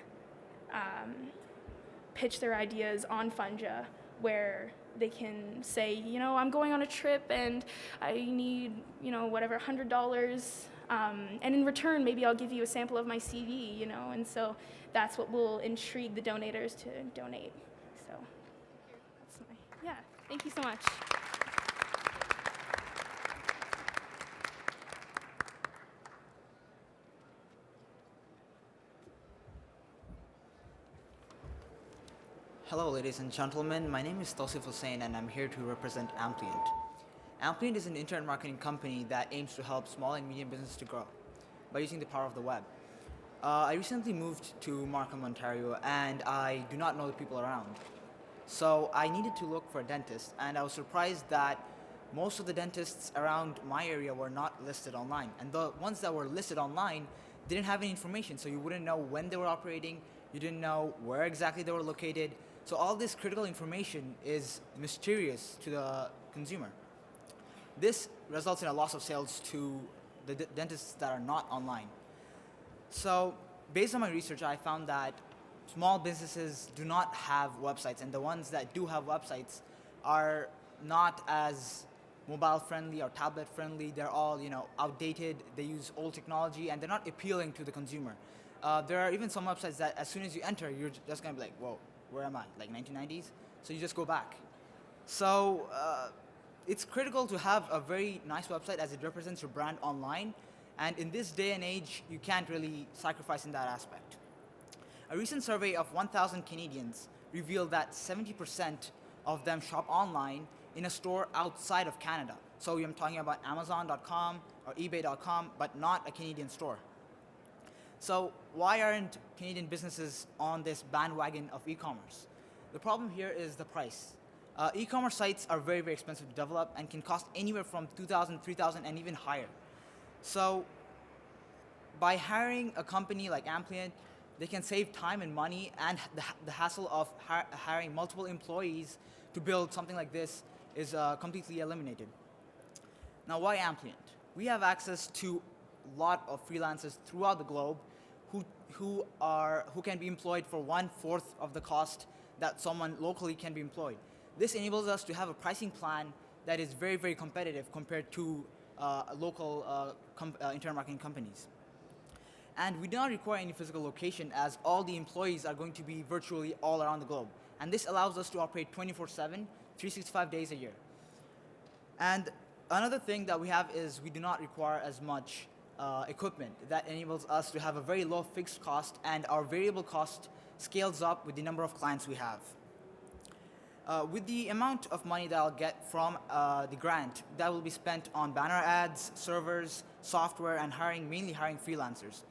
pitch their ideas on Funja, where they can say, I'm going on a trip and I need, whatever, $100. And in return, maybe I'll give you a sample of my CD, and so that's what will intrigue the donators to donate. So that's thank you so much. Hello, ladies and gentlemen. My name is Tausif Hussain, and I'm here to represent Ampli. Ampli is an internet marketing company that aims to help small and medium businesses to grow by using the power of the web. I recently moved to Markham, Ontario, and I do not know the people around. So I needed to look for a dentist, and I was surprised that most of the dentists around my area were not listed online. And the ones that were listed online didn't have any information, so you wouldn't know when they were operating, you didn't know where exactly they were located. So all this critical information is mysterious to the consumer. This results in a loss of sales to the dentists that are not online. So based on my research, I found that small businesses do not have websites, and the ones that do have websites are not as mobile friendly or tablet friendly. They're all outdated. They use old technology, and they're not appealing to the consumer. There are even some websites that as soon as you enter, you're just gonna be like, whoa, where am I? Like 1990s? So you just go back. So it's critical to have a very nice website as it represents your brand online. And in this day and age, you can't really sacrifice in that aspect. A recent survey of 1,000 Canadians revealed that 70% of them shop online in a store outside of Canada. So I'm talking about Amazon.com or eBay.com, but not a Canadian store. So why aren't Canadian businesses on this bandwagon of e-commerce? The problem here is the price. E-commerce sites are very, very expensive to develop and can cost anywhere from $2,000, $3,000, and even higher. So by hiring a company like Ampli, they can save time and money, and the hassle of hiring multiple employees to build something like this is completely eliminated. Now, why Ampli? We have access to a lot of freelancers throughout the globe who can be employed for 1/4 of the cost that someone locally can be employed. This enables us to have a pricing plan that is very, very competitive compared to local internet marketing companies. And we do not require any physical location, as all the employees are going to be virtually all around the globe. And this allows us to operate 24/7, 365 days a year. And another thing that we have is we do not require as much equipment. That enables us to have a very low fixed cost, and our variable cost scales up with the number of clients we have. With the amount of money that I'll get from the grant, that will be spent on banner ads, servers, software, and mainly hiring freelancers.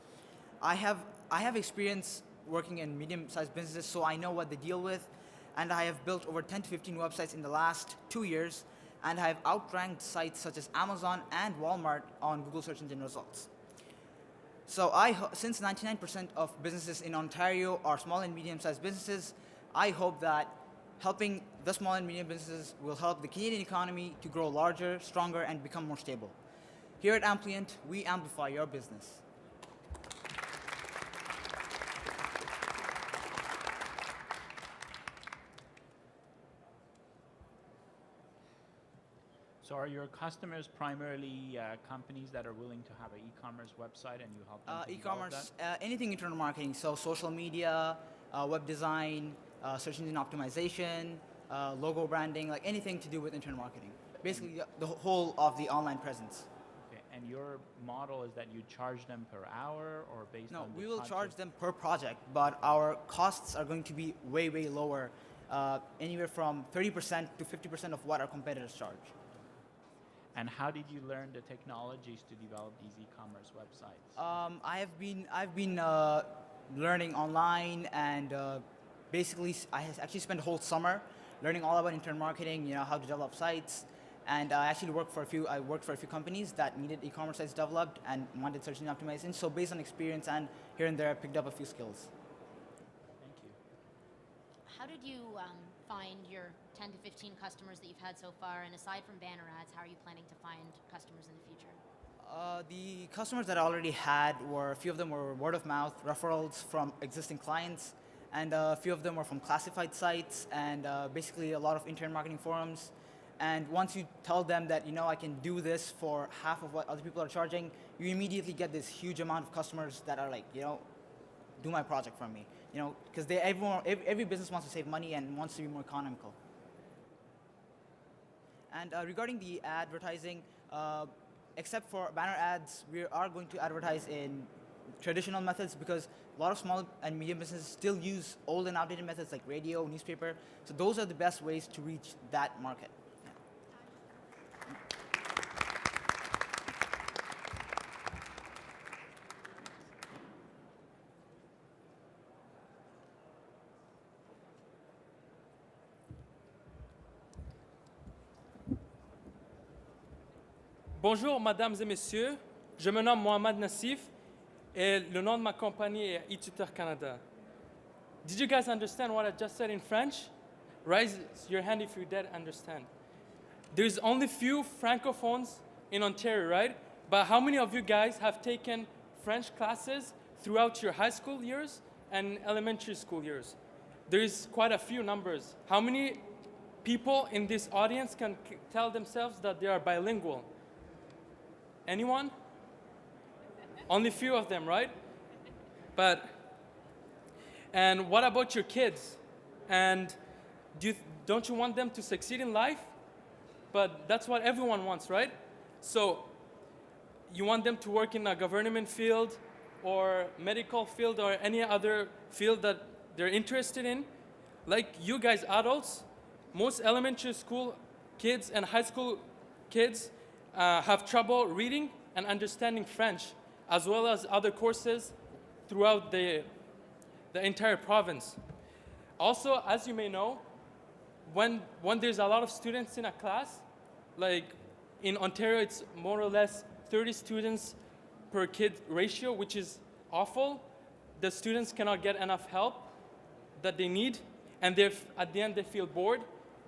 I have experience working in medium-sized businesses, so I know what they deal with, and I have built over 10 to 15 websites in the last 2 years, and I have outranked sites such as Amazon and Walmart on Google search engine results. So since 99% of businesses in Ontario are small and medium-sized businesses, I hope that helping the small and medium businesses will help the Canadian economy to grow larger, stronger, and become more stable. Here at Ampli, we amplify your business. So are your customers primarily companies that are willing to have an e-commerce website and you help them to develop E-commerce, that? anything internal marketing, so social media, web design, search engine optimization, logo branding, like anything to do with internal marketing. Basically, the whole of the online presence. Okay. And your model is that you charge them per hour or based on No, the we will project? charge them per project, but our costs are going to be way, way lower, anywhere from 30% to 50% of what our competitors charge. And how did you learn the technologies to develop these e-commerce websites? I've been learning online, and basically I actually spent a whole summer learning all about internet marketing, how to develop sites. And I actually worked for a few companies that needed e-commerce sites developed and wanted search engine optimization. So based on experience and here and there, I picked up a few skills. Thank you. How did you find your 10 to 15 customers that you've had so far? And aside from banner ads, how are you planning to find customers in the future? The customers that I already had a few of them were word of mouth, referrals from existing clients, and a few of them were from classified sites and basically a lot of internet marketing forums. And once you tell them that, I can do this for half of what other people are charging, you immediately get this huge amount of customers that are like, do my project for me. Because every business wants to save money and wants to be more economical. And regarding the advertising, except for banner ads, we are going to advertise in traditional methods because a lot of small and medium businesses still use old and outdated methods like radio, newspaper. So those are the best ways to reach that market. Bonjour, mesdames et messieurs. Je me nomme Mohamed Nassif et le nom de ma compagnie est Itutor Canada. Did you guys understand what I just said in French? Raise your hand if you did understand. There's only few francophones in Ontario, right? But how many of you guys have taken French classes throughout your high school years and elementary school years? There's quite a few numbers. How many people in this audience can tell themselves that they are bilingual? Anyone? Only few of them, right? And what about your kids And don't you want them to succeed in life? But that's what everyone wants, right? So you want them to work in a government field or medical field or any other field that they're interested in. Like you guys adults, most elementary school kids and high school kids have trouble reading and understanding French, as well as other courses throughout the entire province. Also, as you may know, when there's a lot of students in a class, like in Ontario, it's more or less 30 students per kid ratio, which is awful. The students cannot get enough help that they need, and at the end they feel bored,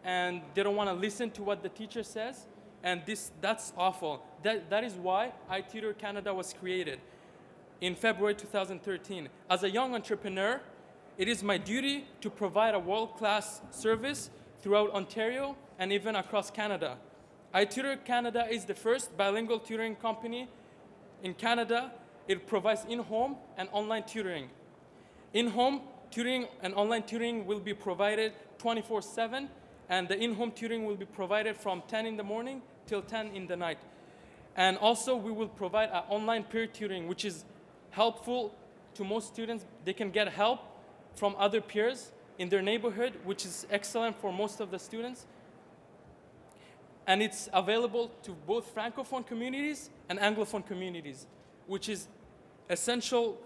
and they don't want to listen to what the teacher says, and that's awful. That is why Itutor Canada was created in February 2013. As a young entrepreneur, it is my duty to provide a world-class service throughout Ontario and even across Canada. Itutor Canada is the first bilingual tutoring company in Canada. It provides in-home and online tutoring. In-home tutoring and online tutoring will be provided 24/7, and the in-home tutoring will be provided from 10 in the morning till 10 in the night. And also we will provide online peer tutoring, which is helpful to most students. They can get help from other peers in their neighborhood, which is excellent for most of the students. And it's available to both Francophone communities and Anglophone communities, which is essential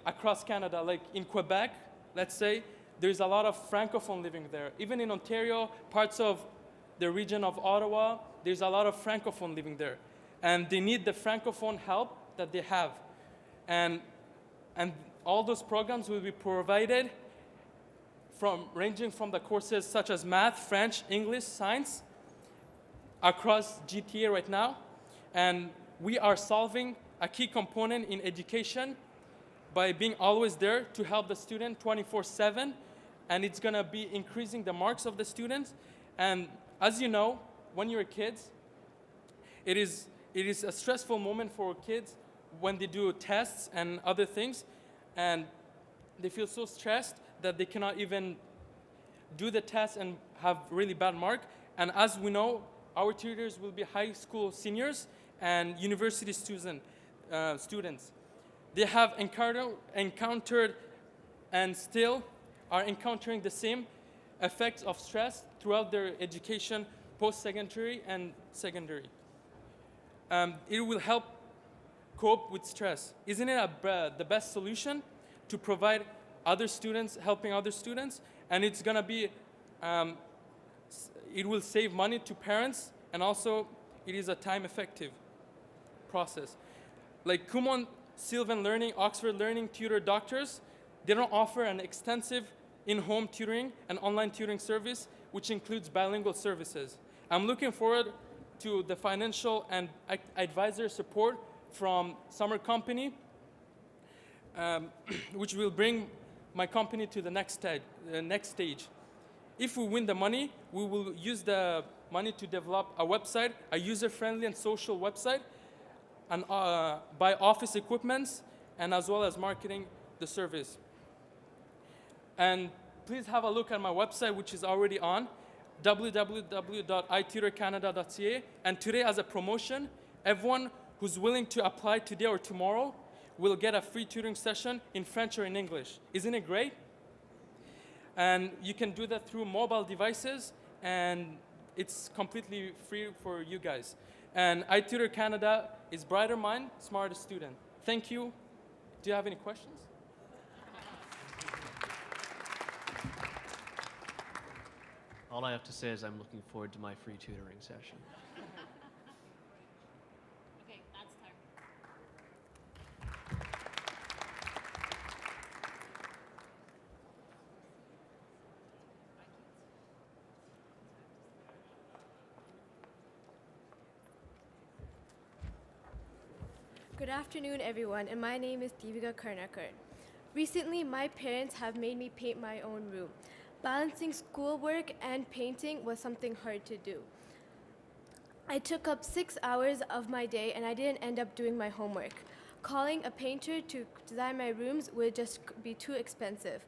across Canada. Like in Quebec, let's say, there's a lot of Francophone living there. Even in Ontario, parts of the region of Ottawa, there's a lot of Francophone living there. And they need the Francophone help that they have. And all those programs will be provided ranging from the courses such as math, French, English, science, across GTA right now. And we are solving a key component in education by being always there to help the student 24/7. And it's going to be increasing the marks of the students. And as you know, when you're kids, it is a stressful moment for kids when they do tests and other things. And they feel so stressed that they cannot even do the test and have really bad mark. And as we know, our tutors will be high school seniors and university students. They have encountered and still are encountering the same effects of stress throughout their education, post-secondary and secondary. It will help cope with stress. Isn't it the best solution to provide other students, helping other students? And it's gonna be, it will save money to parents, and also it is a time-effective process. Like Kumon, Sylvan Learning, Oxford Learning, Tutor Doctors, they don't offer an extensive in-home tutoring and online tutoring service, which includes bilingual services. I'm looking forward to the financial and advisor support from Summer Company, which will bring my company to the next stage. If we win the money, we will use the money to develop a website, a user-friendly and social website, and buy office equipments, and as well as marketing the service. And please have a look at my website, which is already on, www.itutorcanada.ca. And today, as a promotion, everyone who's willing to apply today or tomorrow will get a free tutoring session in French or in English. Isn't it great? And you can do that through mobile devices, and it's completely free for you guys. And Itutor Canada is brighter mind, smarter student. Thank you. Do you have any questions? All I have to say is I'm looking forward to my free tutoring session. Okay, that's time. Good afternoon, everyone, and my name is Divika Karnakar. Recently, my parents have made me paint my own room. Balancing schoolwork and painting was something hard to do. I took up 6 hours of my day, and I didn't end up doing my homework. Calling a painter to design my rooms would just be too expensive.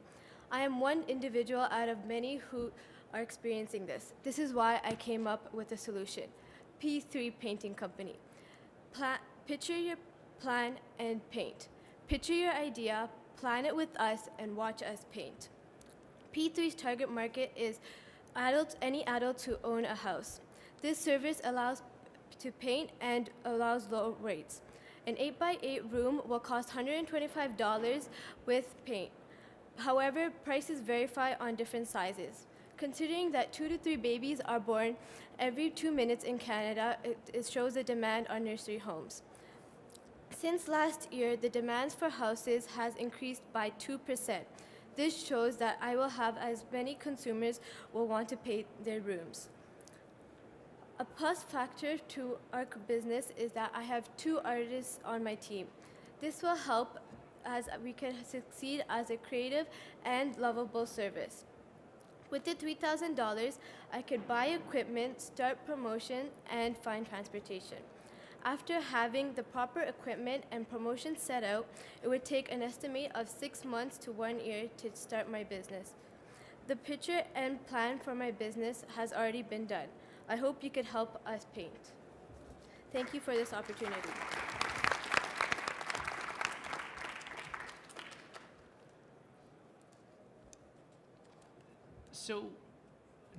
I am one individual out of many who are experiencing this. This is why I came up with a solution. P3 Painting Company. Picture your plan and paint. Picture your idea, plan it with us, and watch us paint. P3's target market is any adults who own a house. This service allows to paint and allows low rates. An 8x8 room will cost $125 with paint. However, prices vary on different sizes. Considering that 2 to 3 babies are born every 2 minutes in Canada, it shows a demand on nursery homes. Since last year, the demands for houses has increased by 2%. This shows that I will have as many consumers will want to paint their rooms. A plus factor to our business is that I have 2 artists on my team. This will help as we can succeed as a creative and lovable service. With the $3,000, I could buy equipment, start promotion, and find transportation. After having the proper equipment and promotion set out, it would take an estimate of 6 months to 1 year to start my business. The picture and plan for my business has already been done. I hope you could help us paint. Thank you for this opportunity. So,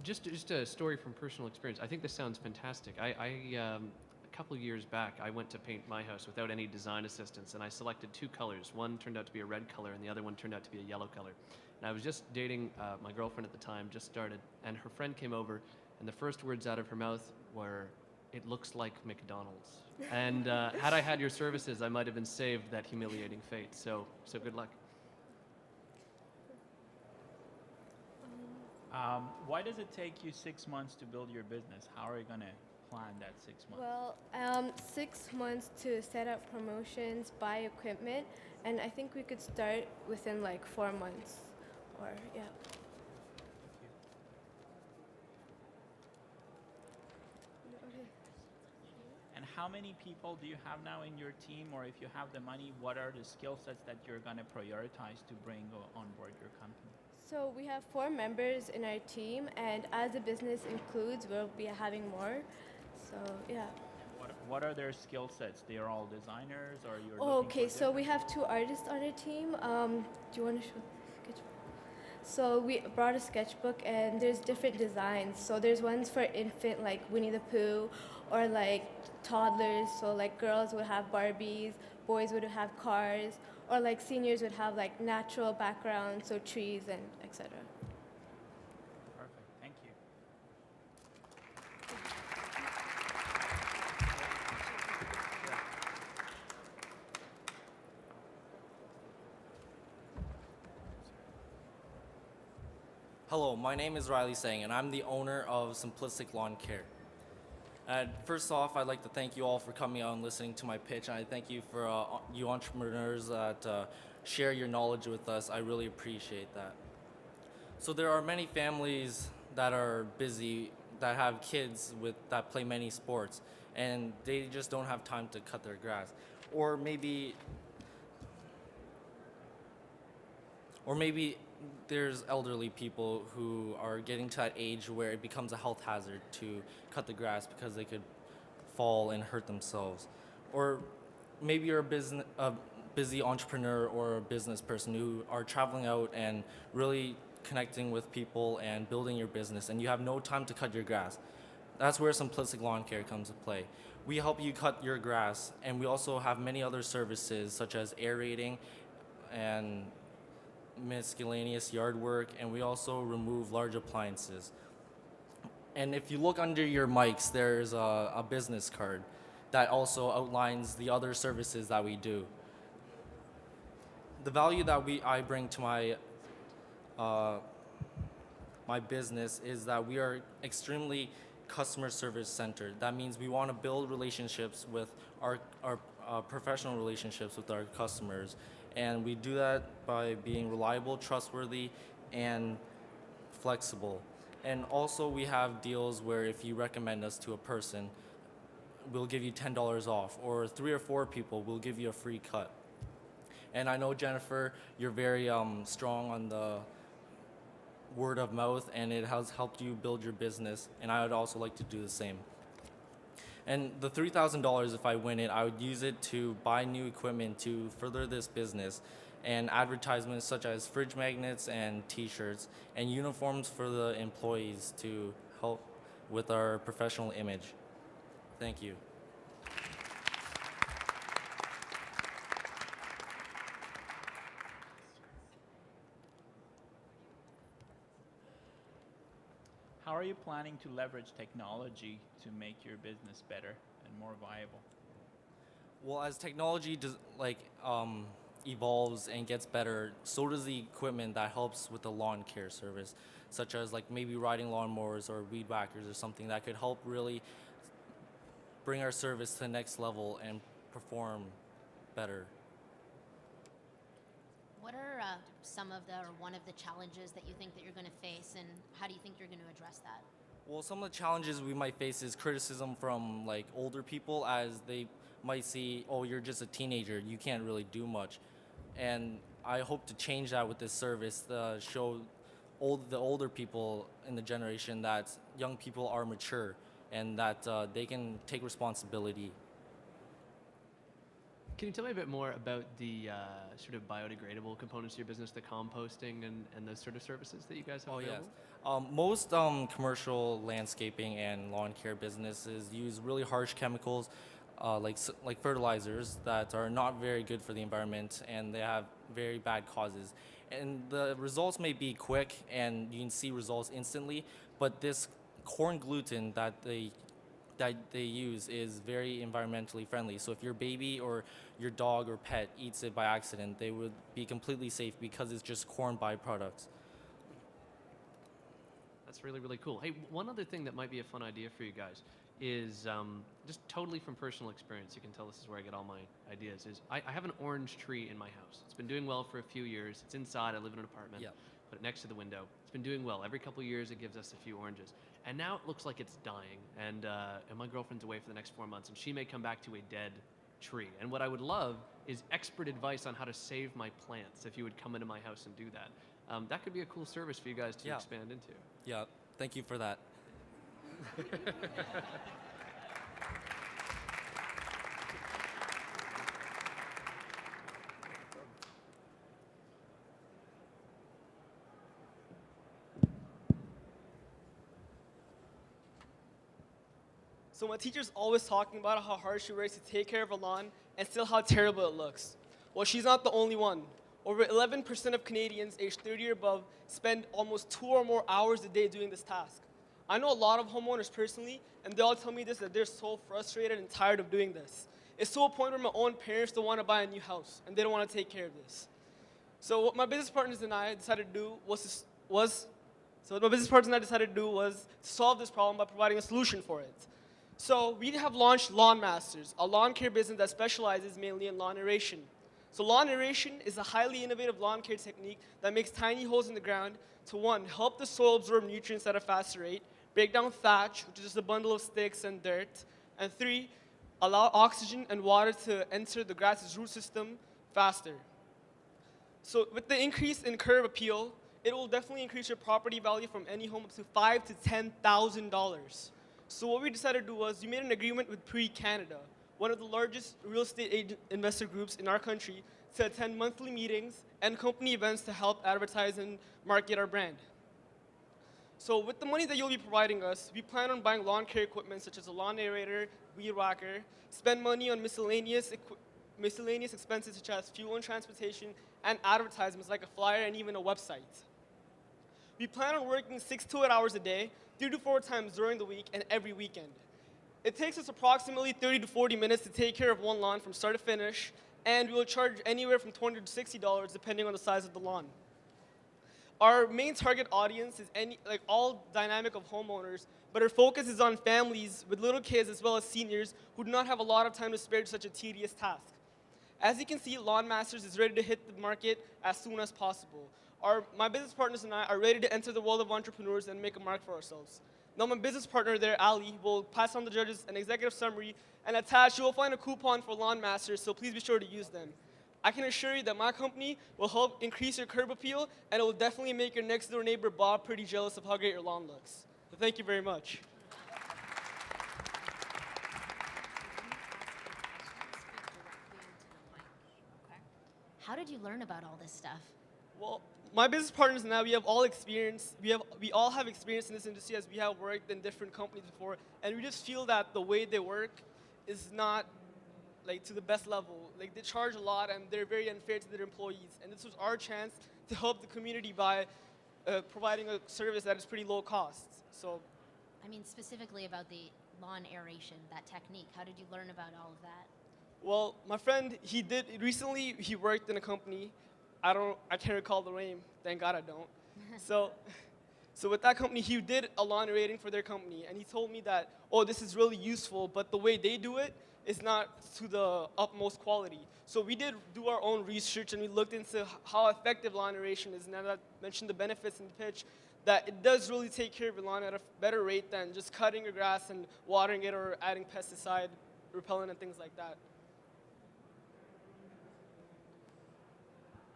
just a story from personal experience. I think this sounds fantastic. A couple of years back, I went to paint my house without any design assistance, and I selected 2 colors. One turned out to be a red color, and the other one turned out to be a yellow color. And I was just dating my girlfriend at the time, just started, and her friend came over, and the first words out of her mouth were, "It looks like McDonald's." And had I had your services, I might have been saved that humiliating fate. So good luck. Why does it take you 6 months to build your business? How are you going to plan that 6 months? Well, 6 months to set up promotions, buy equipment, and I think we could start within like 4 months, or yeah. And how many people do you have now in your team, or if you have the money, what are the skill sets that you're going to prioritize to bring on board your company? So we have 4 members in our team, and as the business includes, we'll be having more. So yeah. What are their skill sets? They are all designers, or you're Okay, so we have 2 artists on our team. Do you want to show the sketchbook? So we brought a sketchbook, and there's different designs. So there's ones for infant, like Winnie the Pooh, or like toddlers. So like girls would have Barbies, boys would have cars, or like seniors would have like natural backgrounds, so trees and etc. Perfect. Thank you. Hello, my name is Riley Sang, and I'm the owner of Simplistic Lawn Care. And first off, I'd like to thank you all for coming out and listening to my pitch, and I thank you for you entrepreneurs that share your knowledge with us. I really appreciate that. So there are many families that are busy, that have kids that play many sports, and they just don't have time to cut their grass. Or maybe there's elderly people who are getting to that age where it becomes a health hazard to cut the grass because they could fall and hurt themselves. Or maybe you're a busy entrepreneur or a business person who are traveling out and really connecting with people and building your business, and you have no time to cut your grass. That's where Simplistic Lawn Care comes to play. We help you cut your grass, and we also have many other services such as aerating and miscellaneous yard work, and we also remove large appliances. And if you look under your mics, there's a business card that also outlines the other services that we do. The value that I bring to my business is that we are extremely customer service centered. That means we want to build relationships with our professional relationships with our customers. And we do that by being reliable, trustworthy, and flexible. And also we have deals where if you recommend us to a person, we'll give you $10 off, or 3 or 4 people, we'll give you a free cut. And I know, Jennifer, you're very strong on the word of mouth, and it has helped you build your business, and I would also like to do the same. And the $3,000, if I win it, I would use it to buy new equipment to further this business, and advertisements such as fridge magnets and t-shirts, and uniforms for the employees to help with our professional image. Thank you. How are you planning to leverage technology to make your business better and more viable? Well, as technology evolves and gets better, so does the equipment that helps with the lawn care service, such as like maybe riding lawnmowers or weed whackers or something that could help really bring our service to the next level and perform better. What are some of the, or one of the challenges that you think that you're going to face, and how do you think you're going to address that? Well, some of the challenges we might face is criticism from like older people, as they might see, oh, you're just a teenager, you can't really do much. And I hope to change that with this service, to show the older people in the generation that young people are mature and that they can take responsibility. Can you tell me a bit more about the sort of biodegradable components of your business, the composting and those sort of services that you guys have available? Yes. Most commercial landscaping and lawn care businesses use really harsh chemicals like fertilizers that are not very good for the environment, and they have very bad causes. And the results may be quick and you can see results instantly, but this corn gluten that they use is very environmentally friendly. So if your baby or your dog or pet eats it by accident, they would be completely safe because it's just corn byproducts. That's really, really cool. Hey, one other thing that might be a fun idea for you guys is just totally from personal experience. You can tell this is where I get all my ideas. Is I have an orange tree in my house. It's been doing well for a few years. It's inside. I live in an apartment. Yep. Put it next to the window. It's been doing well. Every couple of years, it gives us a few oranges. And now it looks like it's dying. And my girlfriend's away for the next 4 months, and she may come back to a dead tree. And what I would love is expert advice on how to save my plants. If you would come into my house and do that, that could be a cool service for you guys to expand into. Yeah, thank you for that. So my teacher's always talking about how hard she works to take care of a lawn and still how terrible it looks. Well, she's not the only one. Over 11% of Canadians aged 30 or above spend almost 2 or more hours a day doing this task. I know a lot of homeowners personally, and they all tell me this, that they're so frustrated and tired of doing this. It's to a point where my own parents don't want to buy a new house, and they don't want to take care of this. So what my business partners and I decided to do was to solve this problem by providing a solution for it. So we have launched Lawn Masters, a lawn care business that specializes mainly in lawn aeration. So lawn aeration is a highly innovative lawn care technique that makes tiny holes in the ground to, 1, help the soil absorb nutrients at a faster rate, break down thatch, which is just a bundle of sticks and dirt, and 3, allow oxygen and water to enter the grass's root system faster. So with the increase in curb appeal, it will definitely increase your property value from any home up to $5,000 to $10,000. So what we decided to do was we made an agreement with Canada, one of the largest real estate investor groups in our country, to attend monthly meetings and company events to help advertise and market our brand. So with the money that you'll be providing us, we plan on buying lawn care equipment such as a lawn aerator, weed whacker, spend money on miscellaneous expenses such as fuel and transportation, and advertisements like a flyer and even a website. We plan on working 6 to 8 hours a day, 3 to 4 times during the week and every weekend. It takes us approximately 30 to 40 minutes to take care of one lawn from start to finish, and we will charge anywhere from $20 to $60 depending on the size of the lawn. Our main target audience is all dynamic of homeowners, but our focus is on families with little kids as well as seniors who do not have a lot of time to spare to such a tedious task. As you can see, Lawn Masters is ready to hit the market as soon as possible. My business partners and I are ready to enter the world of entrepreneurs and make a mark for ourselves. Now my business partner there, Ali, will pass on the judges an executive summary, and attached you will find a coupon for Lawn Masters, so please be sure to use them. I can assure you that my company will help increase your curb appeal, and it will definitely make your next door neighbor Bob pretty jealous of how great your lawn looks. So thank you very much. How did you learn about all this stuff? Well, my business partners and I, we have all experience. We all have experience in this industry as we have worked in different companies before, and we just feel that the way they work is not like to the best level. Like they charge a lot and they're very unfair to their employees. And this was our chance to help the community by providing a service that is pretty low cost. So, I mean, specifically about the lawn aeration, that technique. How did you learn about all of that? well, my friend, he worked in a company. I can't recall the name. Thank God I don't. So with that company, he did a lawn aerating for their company, and he told me that, oh, this is really useful, but the way they do it is not to the utmost quality. So we did do our own research, and we looked into how effective lawn aeration is, and I mentioned the benefits in the pitch, that it does really take care of your lawn at a better rate than just cutting your grass and watering it or adding pesticide repellent and things like that.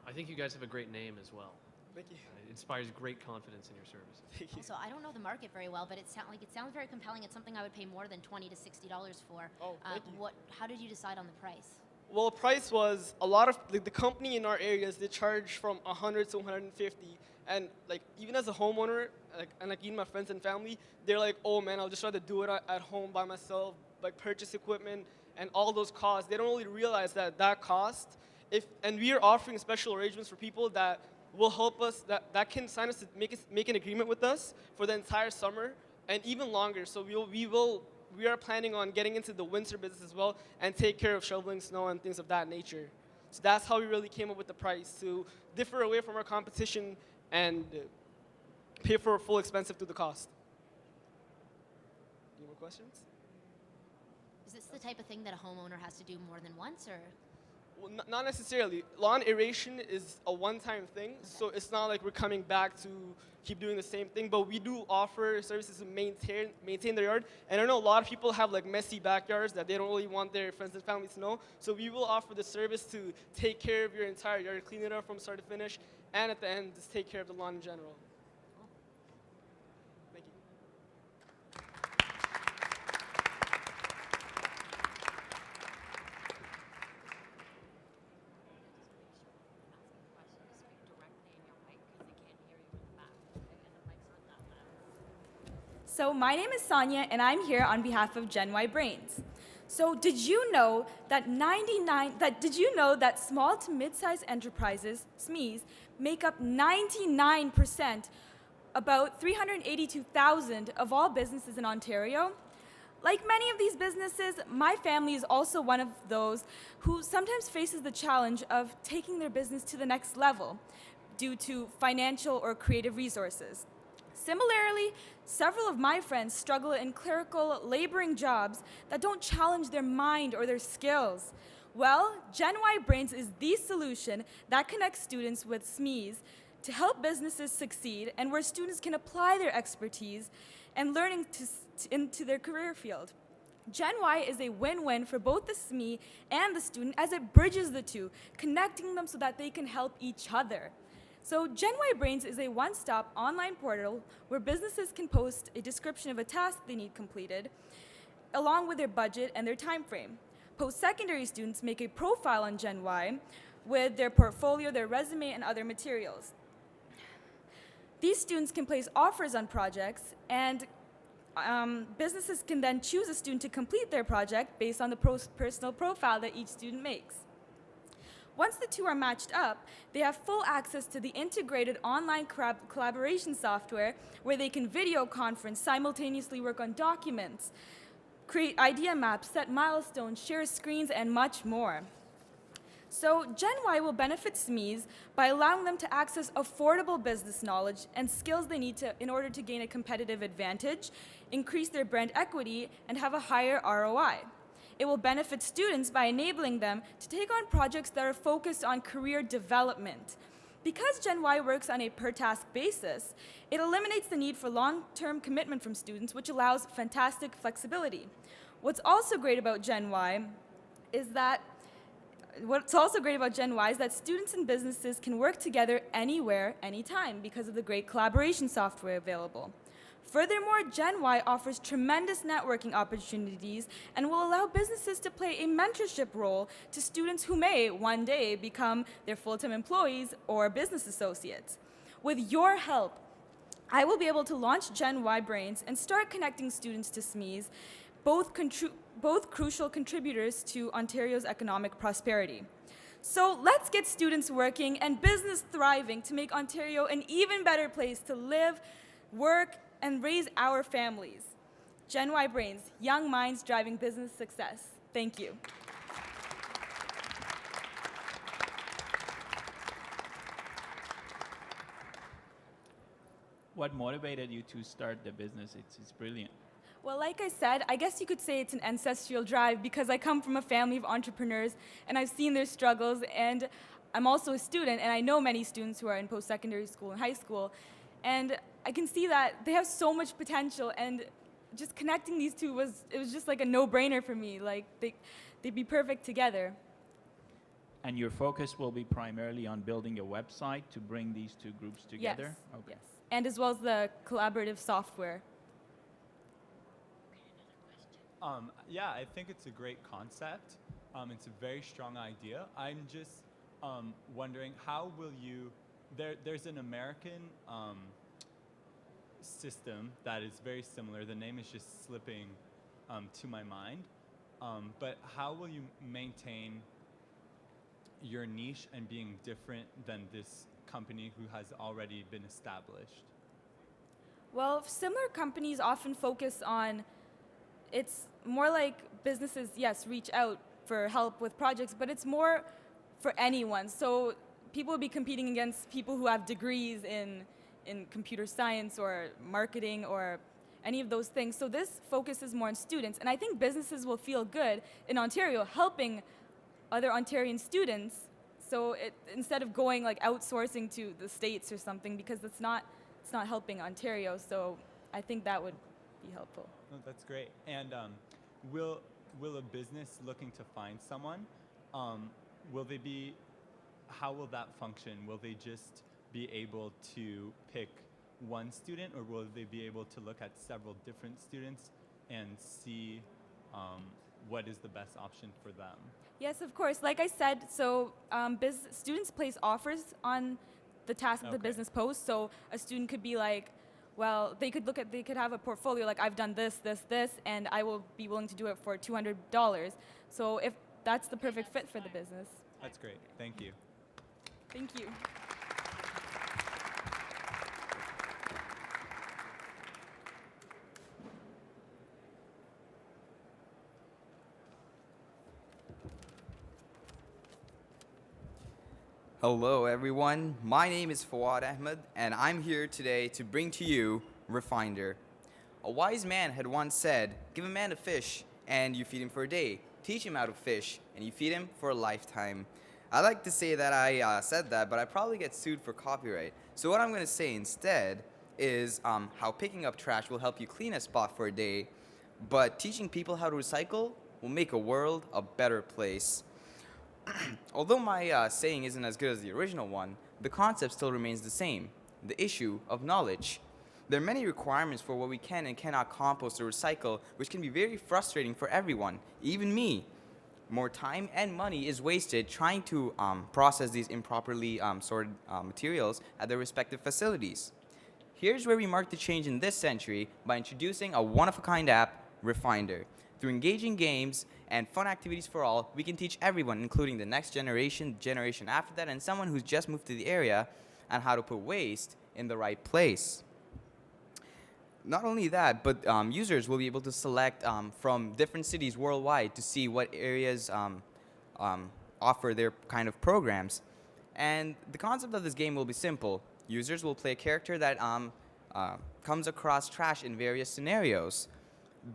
I think you guys have a great name as well. Thank you. It inspires great confidence in your service. Thank you. Also, I don't know the market very well, but it sounds very compelling. It's something I would pay more than $20 to $60 for. Oh, thank you. How did you decide on the price? Well, the price was a lot of the company in our areas. They charge from 100 to 150, and even as a homeowner, and even my friends and family, they're like, oh man, I'll just rather do it at home by myself, purchase equipment and all those costs. They don't really realize that cost. And we are offering special arrangements for people that will help us, that can sign us to make an agreement with us for the entire summer and even longer. So we are planning on getting into the winter business as well and take care of shoveling snow and things of that nature. So that's how we really came up with the price, to differ away from our competition and pay for a full expensive through the cost. Any more questions? Is this the type of thing that a homeowner has to do more than once, or? Well, not necessarily. Lawn aeration is a one-time thing, so it's not like we're coming back to keep doing the same thing, but we do offer services to maintain their yard. And I know a lot of people have messy backyards that they don't really want their friends and family to know, so we will offer the service to take care of your entire yard, clean it up from start to finish, and at the end, just take care of the lawn in general. Thank you. So my name is Sonia, and I'm here on behalf of Gen Y Brains. So did you know that small to mid-sized enterprises, SMEs, make up 99%, about 382,000 of all businesses in Ontario? Like many of these businesses, my family is also one of those who sometimes faces the challenge of taking their business to the next level due to financial or creative resources. Similarly, several of my friends struggle in clerical, laboring jobs that don't challenge their mind or their skills. Well, Gen Y Brains is the solution that connects students with SMEs to help businesses succeed, and where students can apply their expertise and learning into their career field. Gen Y is a win-win for both the SME and the student, as it bridges the two, connecting them so that they can help each other. So Gen Y Brains is a one-stop online portal where businesses can post a description of a task they need completed, along with their budget and their time frame. Post-secondary students make a profile on Gen Y with their portfolio, their resume, and other materials. These students can place offers on projects, and businesses can then choose a student to complete their project based on the personal profile that each student makes. Once the two are matched up, they have full access to the integrated online collaboration software where they can video conference, simultaneously work on documents, create idea maps, set milestones, share screens, and much more. So Gen Y will benefit SMEs by allowing them to access affordable business knowledge and skills they need in order to gain a competitive advantage, increase their brand equity, and have a higher ROI. It will benefit students by enabling them to take on projects that are focused on career development. Because Gen Y works on a per-task basis, it eliminates the need for long-term commitment from students, which allows fantastic flexibility. What's also great about Gen Y is that what's also great about Gen Y is that students and businesses can work together anywhere, anytime because of the great collaboration software available. Furthermore, Gen Y offers tremendous networking opportunities and will allow businesses to play a mentorship role to students who may one day become their full-time employees or business associates. With your help, I will be able to launch Gen Y Brains and start connecting students to SMEs, both crucial contributors to Ontario's economic prosperity. So let's get students working and business thriving to make Ontario an even better place to live, work, and raise our families. Gen Y Brains, young minds driving business success. Thank you. What motivated you to start the business? It's brilliant. Well, like I said, I guess you could say it's an ancestral drive because I come from a family of entrepreneurs and I've seen their struggles, and I'm also a student and I know many students who are in post-secondary school and high school, and I can see that they have so much potential, and just connecting these two was just like a no-brainer for me. Like they'd be perfect together. And your focus will be primarily on building a website to bring these two groups together? Yes, yes. And as well as the collaborative software. Yeah, I think it's a great concept. It's a very strong idea. I'm just wondering, how will you, there's an American system that is very similar. The name is just slipping to my mind. But how will you maintain your niche and being different than this company who has already been established? Well, similar companies often focus on, it's more like businesses, yes, reach out for help with projects, but it's more for anyone. So people will be competing against people who have degrees in computer science or marketing or any of those things. So this focuses more on students. And I think businesses will feel good in Ontario helping other Ontarian students. So instead of going like outsourcing to the States or something, because it's not helping Ontario. So I think that would be helpful. Oh, that's great. And will a business looking to find someone, how will that function? Will they just be able to pick one student, or will they be able to look at several different students and see what is the best option for them? Yes, of course. Like I said, so students place offers on the task that the business posts. So a student could be like, well, they could have a portfolio like, I've done this, this, this, and I will be willing to do it for $200. So if that's the perfect fit for the business. That's great. Thank you. Thank you. Hello everyone, my name is Fawad Ahmed and I'm here today to bring to you Refinder. A wise man had once said, give a man a fish and you feed him for a day. Teach him how to fish and you feed him for a lifetime. I like to say that I said that, but I probably get sued for copyright. So what I'm going to say instead is how picking up trash will help you clean a spot for a day, but teaching people how to recycle will make a world a better place. Although my saying isn't as good as the original one, the concept still remains the same, the issue of knowledge. There are many requirements for what we can and cannot compost or recycle, which can be very frustrating for everyone, even me. More time and money is wasted trying to process these improperly sorted materials at their respective facilities. Here's where we mark the change in this century by introducing a one-of-a-kind app, Refinder. Through engaging games and fun activities for all, we can teach everyone, including the next generation, generation after that, and someone who's just moved to the area, on how to put waste in the right place. Not only that, but users will be able to select from different cities worldwide to see what areas offer their kind of programs. And the concept of this game will be simple. Users will play a character that comes across trash in various scenarios.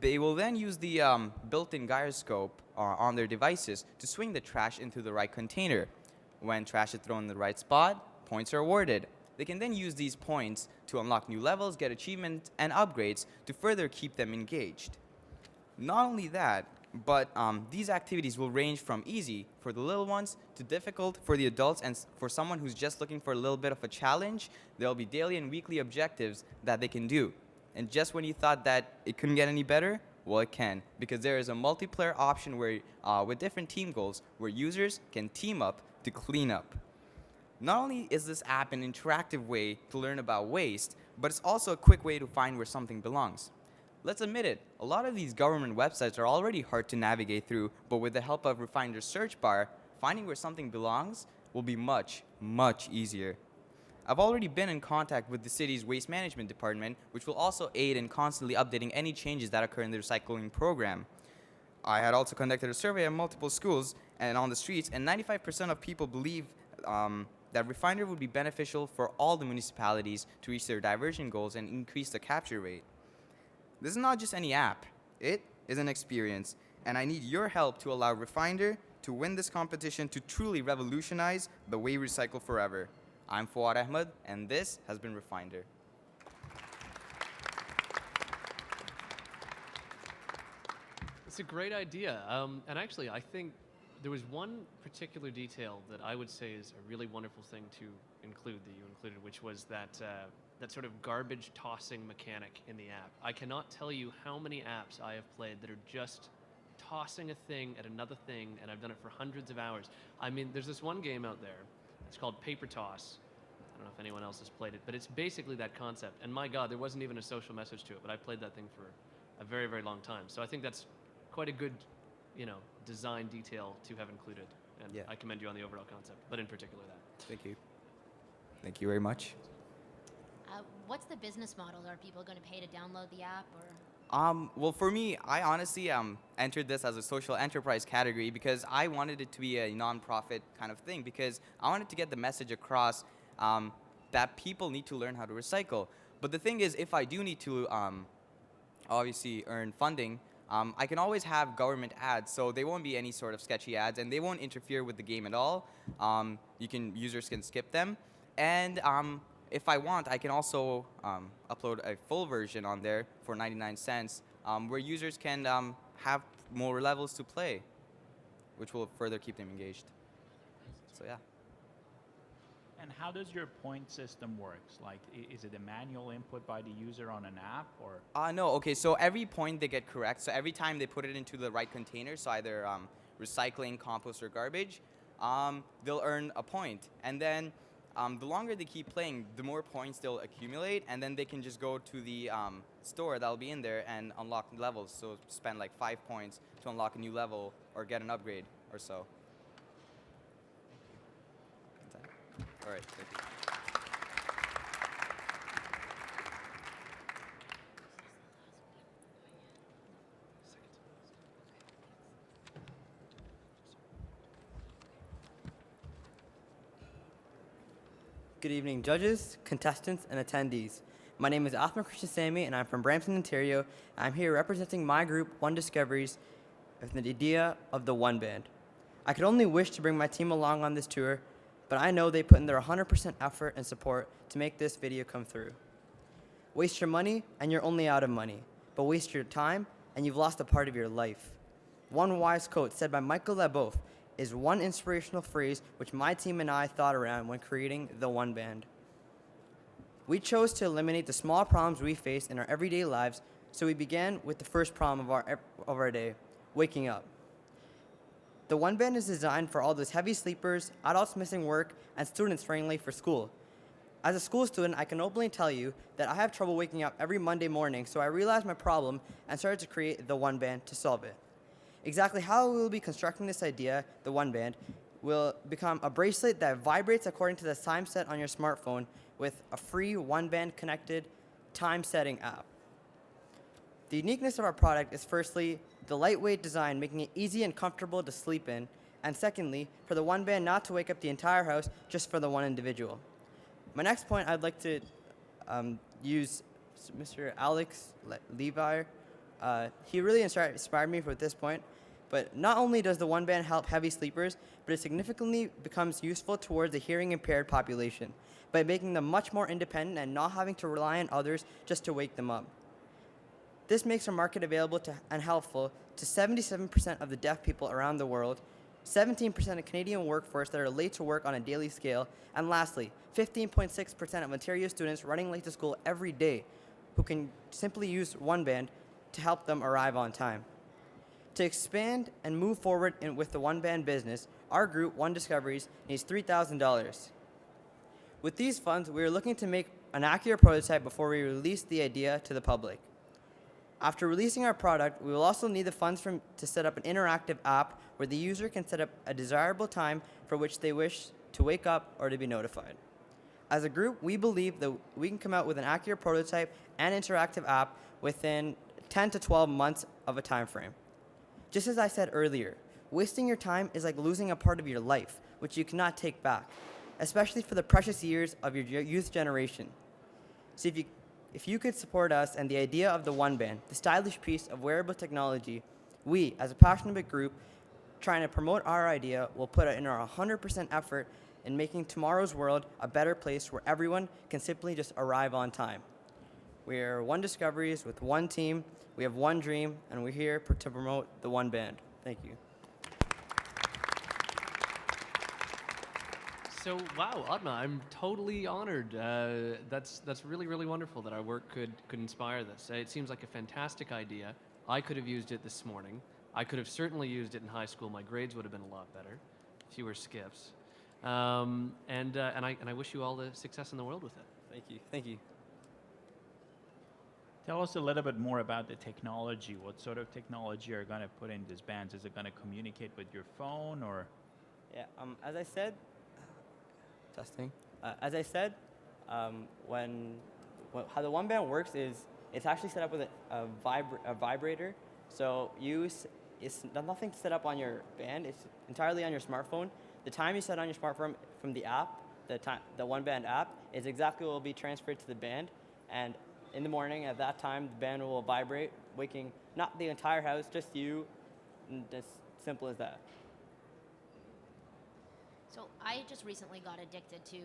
They will then use the built-in gyroscope on their devices to swing the trash into the right container. When trash is thrown in the right spot, points are awarded. They can then use these points to unlock new levels, get achievements, and upgrades to further keep them engaged. Not only that, But these activities will range from easy for the little ones to difficult for the adults, and for someone who's just looking for a little bit of a challenge, there'll be daily and weekly objectives that they can do. And just when you thought that it couldn't get any better, well, it can, because there is a multiplayer option where, with different team goals where users can team up to clean up. Not only is this app an interactive way to learn about waste, but it's also a quick way to find where something belongs. Let's admit it, a lot of these government websites are already hard to navigate through, but with the help of Refinder's search bar, finding where something belongs will be much, much easier. I've already been in contact with the city's waste management department, which will also aid in constantly updating any changes that occur in the recycling program. I had also conducted a survey at multiple schools and on the streets, and 95% of people believe that Refinder would be beneficial for all the municipalities to reach their diversion goals and increase the capture rate. This is not just any app, it is an experience, and I need your help to allow Refinder to win this competition to truly revolutionize the way we recycle forever. I'm Fuad Ahmed, and this has been Refinder. It's a great idea. And actually, I think there was one particular detail that I would say is a really wonderful thing to include that you included, which was that that sort of garbage tossing mechanic in the app. I cannot tell you how many apps I have played that are just tossing a thing at another thing, and I've done it for hundreds of hours. I mean, there's this one game out there. It's called Paper Toss. I don't know if anyone else has played it, but it's basically that concept. And my God, there wasn't even a social message to it, but I played that thing for a very, very long time. So I think that's quite a good, design detail to have included. And Yeah. I commend you on the overall concept, but in particular that. Thank you. Thank you very much. What's the business model? Are people going to pay to download the app, or? Well, for me, I honestly entered this as a social enterprise category because I wanted it to be a nonprofit kind of thing, because I wanted to get the message across that people need to learn how to recycle. But the thing is, if I do need to obviously earn funding, I can always have government ads, so they won't be any sort of sketchy ads, and they won't interfere with the game at all. Users can skip them, and if I want, I can also upload a full version on there for 99 cents, where users can have more levels to play, which will further keep them engaged. So yeah. And how does your point system work? Like, is it a manual input by the user on an app, or? No, okay, so every point they get correct, so every time they put it into the right container, so either recycling, compost, or garbage, they'll earn a point. And then the longer they keep playing, the more points they'll accumulate, and then they can just go to the store that'll be in there and unlock levels. So spend like 5 points to unlock a new level or get an upgrade or so. All right, thank you. Good evening, judges, contestants, and attendees. My name is Athma Krishnasamy, and I'm from Brampton, Ontario. I'm here representing my group, One Discoveries, with the idea of the One Band. I could only wish to bring my team along on this tour, but I know they put in their 100% effort and support to make this video come through. Waste your money, and you're only out of money, but waste your time, and you've lost a part of your life. One wise quote said by Michael Leboeuf is one inspirational phrase which my team and I thought around when creating the One Band. We chose to eliminate the small problems we face in our everyday lives, so we began with the first problem of our day, waking up. The One Band is designed for all those heavy sleepers, adults missing work, and students running late for school. As a school student, I can openly tell you that I have trouble waking up every Monday morning, so I realized my problem and started to create the One Band to solve it. Exactly how we will be constructing this idea, the One Band, will become a bracelet that vibrates according to the time set on your smartphone with a free One Band connected time setting app. The uniqueness of our product is firstly, the lightweight design, making it easy and comfortable to sleep in, and secondly, for the One Band not to wake up the entire house just for the one individual. My next point, I'd like to use Mr. Alex Levi. He really inspired me for this point, but not only does the One Band help heavy sleepers, but it significantly becomes useful towards the hearing impaired population by making them much more independent and not having to rely on others just to wake them up. This makes our market available to, and helpful to 77% of the deaf people around the world, 17% of Canadian workforce that are late to work on a daily scale, and lastly, 15.6% of Ontario students running late to school every day who can simply use One Band to help them arrive on time. To expand and move forward with the One Band business, our group, One Discoveries, needs $3,000. With these funds, we are looking to make an accurate prototype before we release the idea to the public. After releasing our product, we will also need the funds to set up an interactive app where the user can set up a desirable time for which they wish to wake up or to be notified. As a group, we believe that we can come out with an accurate prototype and interactive app within 10 to 12 months of a time frame. Just as I said earlier, wasting your time is like losing a part of your life, which you cannot take back, especially for the precious years of your youth generation. So if you could support us and the idea of the One Band, the stylish piece of wearable technology, we, as a passionate group trying to promote our idea, will put in our 100% effort in making tomorrow's world a better place where everyone can simply just arrive on time. We are One Discoveries with one team, we have one dream, and we're here to promote the One Band. Thank you. So, wow, Adma, I'm totally honored. That's really, really wonderful that our work could inspire this. It seems like a fantastic idea. I could have used it this morning. I could have certainly used it in high school. My grades would have been a lot better, fewer skips. And I wish you all the success in the world with it. Thank you. Thank you. Tell us a little bit more about the technology. What sort of technology are you going to put in these bands? Is it going to communicate with your phone or? Yeah, as I said, testing. As I said, how the One Band works is it's actually set up with a vibrator. So it's nothing set up on your band. It's entirely on your smartphone. The time you set on your smartphone from the app, the One Band app, is exactly what will be transferred to the band. And in the morning, at that time, the band will vibrate, waking not the entire house, just you. And as simple as that. So I just recently got addicted to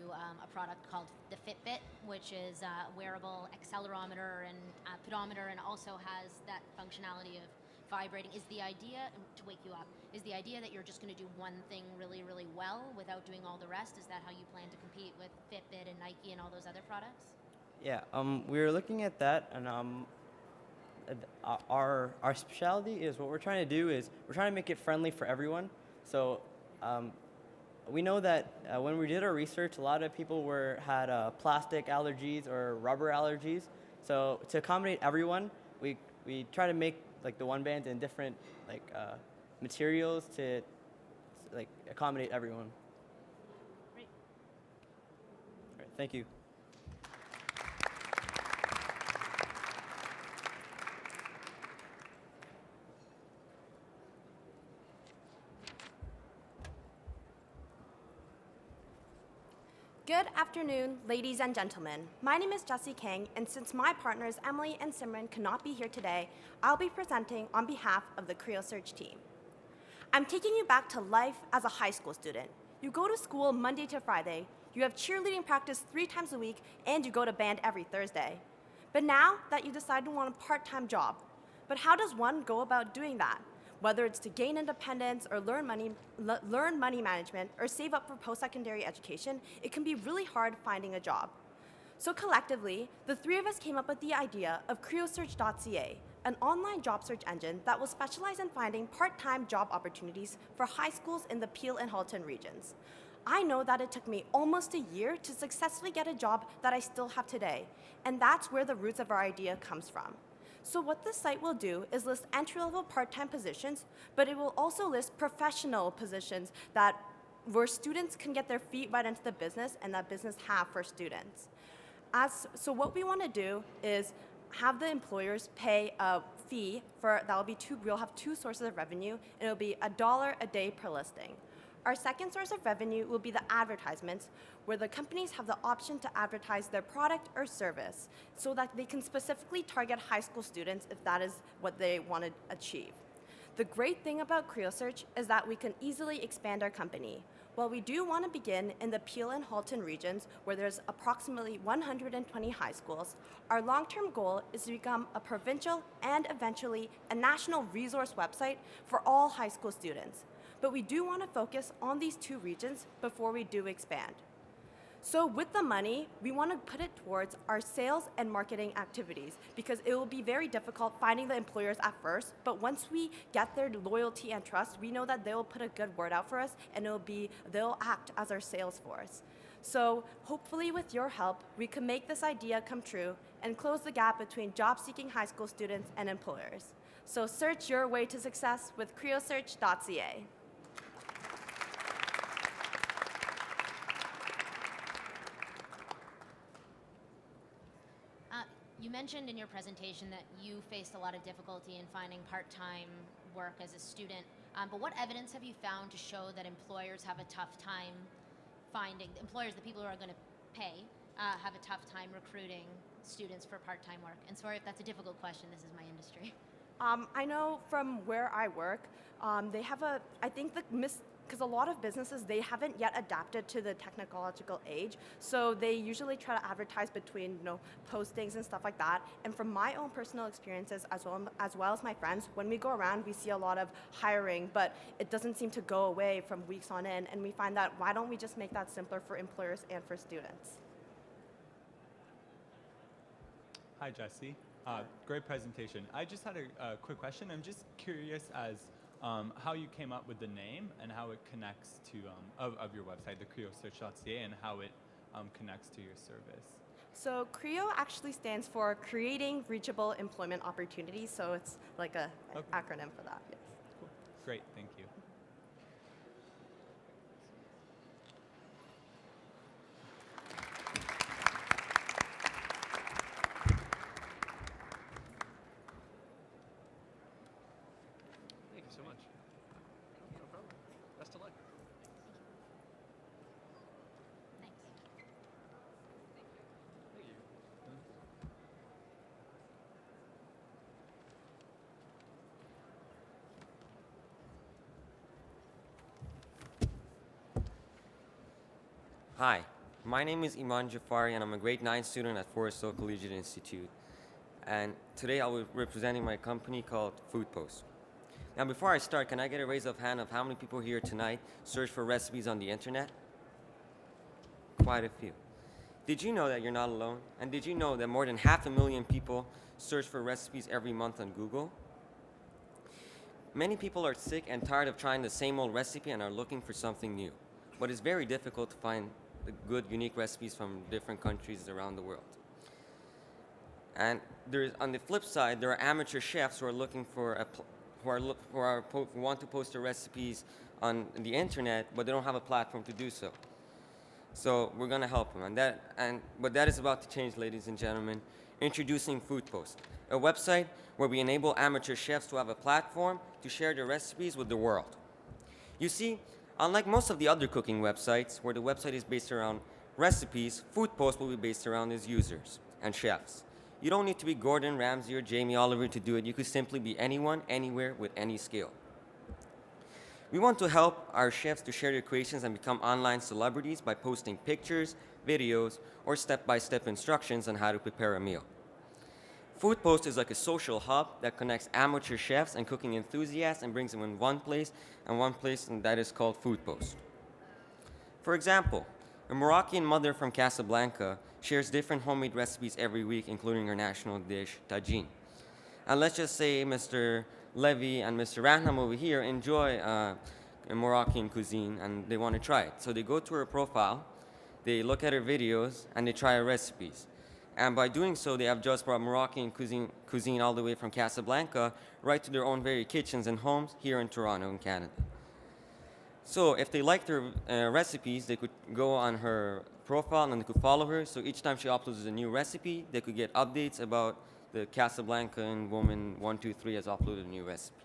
a product called the Fitbit, which is a wearable accelerometer and pedometer, and also has that functionality of vibrating. Is the idea, to wake you up, is the idea that you're just going to do one thing really, really well without doing all the rest? Is that how you plan to compete with Fitbit and Nike and all those other products? Yeah, we were looking at that, and our specialty is what we're trying to do is we're trying to make it friendly for everyone. So we know that when we did our research, a lot of people had plastic allergies or rubber allergies. So to accommodate everyone, we try to make like the One Bands in different materials to accommodate everyone. Great. All right, thank you. Good afternoon, ladies and gentlemen. My name is Jessie King, and since my partners Emily and Simran cannot be here today, I'll be presenting on behalf of the Creos Search team. I'm taking you back to life as a high school student. You go to school Monday to Friday, you have cheerleading practice 3 times a week, and you go to band every Thursday. But now that you decide to want a part-time job, but how does one go about doing that? Whether it's to gain independence or learn money management or save up for post-secondary education, it can be really hard finding a job. So collectively, the 3 of us came up with the idea of creosearch.ca, an online job search engine that will specialize in finding part-time job opportunities for high schools in the Peel and Halton regions. I know that it took me almost a year to successfully get a job that I still have today, and that's where the roots of our idea comes from. So what this site will do is list entry-level part-time positions, but it will also list professional positions where students can get their feet right into the business and that business have for students. So what we want to do is have the employers pay a fee we'll have 2 sources of revenue, and it'll be $1 a day per listing. Our second source of revenue will be the advertisements, where the companies have the option to advertise their product or service so that they can specifically target high school students if that is what they want to achieve. The great thing about Creos Search is that we can easily expand our company. While we do want to begin in the Peel and Halton regions, where there's approximately 120 high schools, our long-term goal is to become a provincial and eventually a national resource website for all high school students. But we do want to focus on these 2 regions before we do expand. So with the money, we want to put it towards our sales and marketing activities because it will be very difficult finding the employers at first, but once we get their loyalty and trust, we know that they'll put a good word out for us and they'll act as our sales force. So hopefully with your help, we can make this idea come true and close the gap between job-seeking high school students and employers. So search your way to success with creosearch.ca. You mentioned in your presentation that you faced a lot of difficulty in finding part-time work as a student, but what evidence have you found to show that employers have a tough time finding, the people who are going to pay, have a tough time recruiting students for part-time work? And sorry if that's a difficult question, this is my industry. I know from where I work, they have because a lot of businesses, they haven't yet adapted to the technological age, so they usually try to advertise between postings and stuff like that. And from my own personal experiences, as well as my friends, when we go around, we see a lot of hiring, but it doesn't seem to go away from weeks on end, and we find that why don't we just make that simpler for employers and for students? Hi, Jesse. Great presentation. I just had a quick question. I'm just curious as how you came up with the name and how it connects to, of your website, the creosearch.ca, and how it connects to your service. So Creo actually stands for Creating Reachable Employment Opportunities, so it's like an acronym for that, yes. Cool. Great, thank you. Thank you so much. No problem. Best of luck. Thanks. Thank you. Hi, my name is Iman Jafari and I'm a grade 9 student at Forest Hill Collegiate Institute. And today I'll be representing my company called Food Post. Now before I start, can I get a raise of hand of how many people here tonight search for recipes on the internet? Quite a few. Did you know that you're not alone? And did you know that more than 500,000 people search for recipes every month on Google? Many people are sick and tired of trying the same old recipe and are looking for something new. But it's very difficult to find the good, unique recipes from different countries around the world. And on the flip side, there are amateur chefs who are looking for who want to post their recipes on the internet, but they don't have a platform to do so. So we're going to help them, but that is about to change, ladies and gentlemen. Introducing Food Post, a website where we enable amateur chefs to have a platform to share their recipes with the world. You see, unlike most of the other cooking websites, where the website is based around recipes, Food Post will be based around its users and chefs. You don't need to be Gordon Ramsay or Jamie Oliver to do it. You could simply be anyone, anywhere, with any skill. We want to help our chefs to share their creations and become online celebrities by posting pictures, videos, or step-by-step instructions on how to prepare a meal. Food Post is like a social hub that connects amateur chefs and cooking enthusiasts and brings them in one place, and that is called Food Post. For example, a Moroccan mother from Casablanca shares different homemade recipes every week, including her national dish, tagine. And let's just say Mr. Levy and Mr. Ranham over here enjoy a Moroccan cuisine and they want to try it. So they go to her profile, they look at her videos, and they try her recipes. And by doing so, they have just brought Moroccan cuisine all the way from Casablanca right to their own very kitchens and homes here in Toronto, in Canada. So if they liked her recipes, they could go on her profile and they could follow her. So each time she uploads a new recipe, they could get updates about the Casablancan woman 123 has uploaded a new recipe.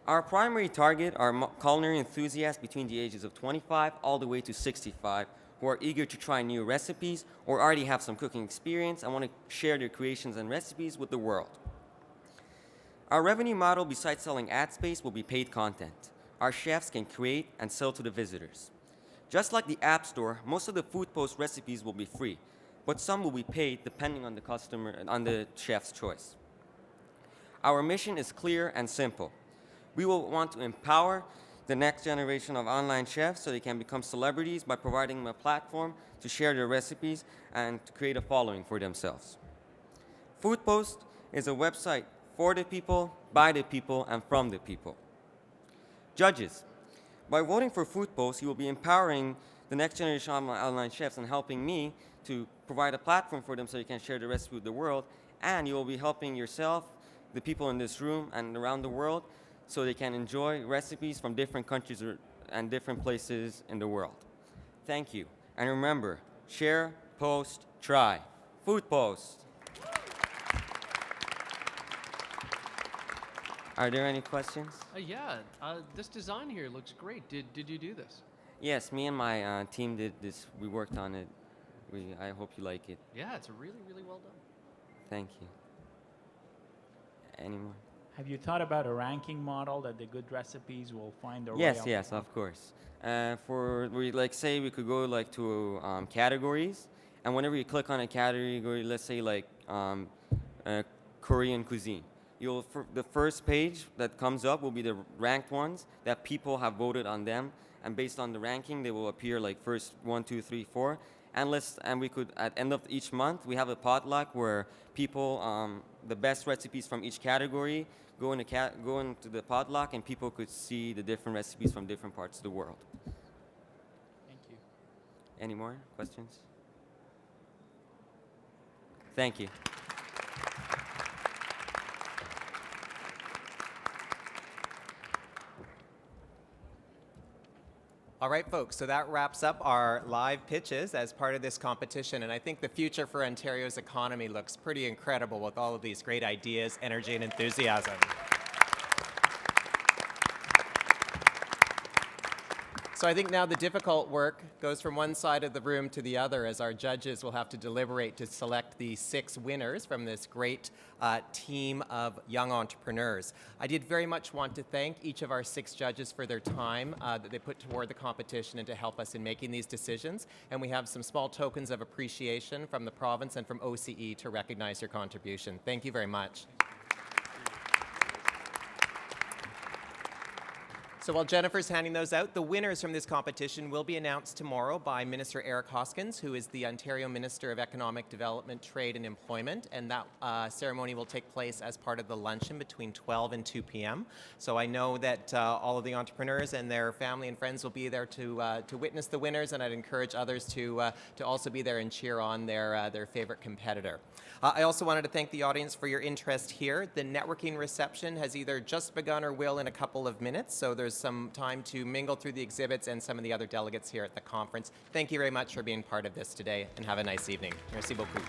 Our primary target are culinary enthusiasts between the ages of 25 all the way to 65 who are eager to try new recipes or already have some cooking experience and want to share their creations and recipes with the world. Our revenue model, besides selling ad space, will be paid content. our chefs can create and sell to the visitors. Just like the App Store, most of the food post recipes will be free, but some will be paid depending on the customer and on the chef's choice. Our mission is clear and simple. We will want to empower the next generation of online chefs so they can become celebrities by providing them a platform to share their recipes and to create a following for themselves. Food Post is a website for the people, by the people, and from the people. Judges, by voting for Food Post, you will be empowering the next generation of online chefs and helping me to provide a platform for them so they can share the recipe with the world, and you will be helping yourself, the people in this room, and around the world so they can enjoy recipes from different countries and different places in the world. Thank you. And remember, share, post, try. Food Post. Are there any questions? Yeah, this design here looks great. Did you do this? Yes, me and my team did this. We worked on it. I hope you like it. Yeah, it's really, really well done. Thank you. Any more? Have you thought about a ranking model that the good recipes will find their way Yes, up? yes, of course. Say we could go like to categories, and whenever you click on a category, let's say like Korean cuisine, the first page that comes up will be the ranked ones that people have voted on them, and based on the ranking, they will appear like first 1, 2, 3, 4, and we could at end of each month we have a potluck where people the best recipes from each category go into the potluck, and people could see the different recipes from different parts of the world. Thank you. Any more questions? Thank you. All right, folks, so that wraps up our live pitches as part of this competition, and I think the future for Ontario's economy looks pretty incredible with all of these great ideas, energy, and enthusiasm. So I think now the difficult work goes from one side of the room to the other, as our judges will have to deliberate to select the 6 winners from this great team of young entrepreneurs. I did very much want to thank each of our 6 judges for their time that they put toward the competition and to help us in making these decisions. And we have some small tokens of appreciation from the province and from OCE to recognize your contribution. Thank you very much. So while Jennifer's handing those out, the winners from this competition will be announced tomorrow by Minister Eric Hoskins, who is the Ontario Minister of Economic Development, Trade and Employment, and that ceremony will take place as part of the luncheon between 12 and 2 p.m. So I know that all of the entrepreneurs and their family and friends will be there to witness the winners, and I'd encourage others to also be there and cheer on their favorite competitor. I also wanted to thank the audience for your interest here. The networking reception has either just begun or will in a couple of minutes, so there's some time to mingle through the exhibits and some of the other delegates here at the conference. Thank you very much for being part of this today, and have a nice evening. Merci beaucoup.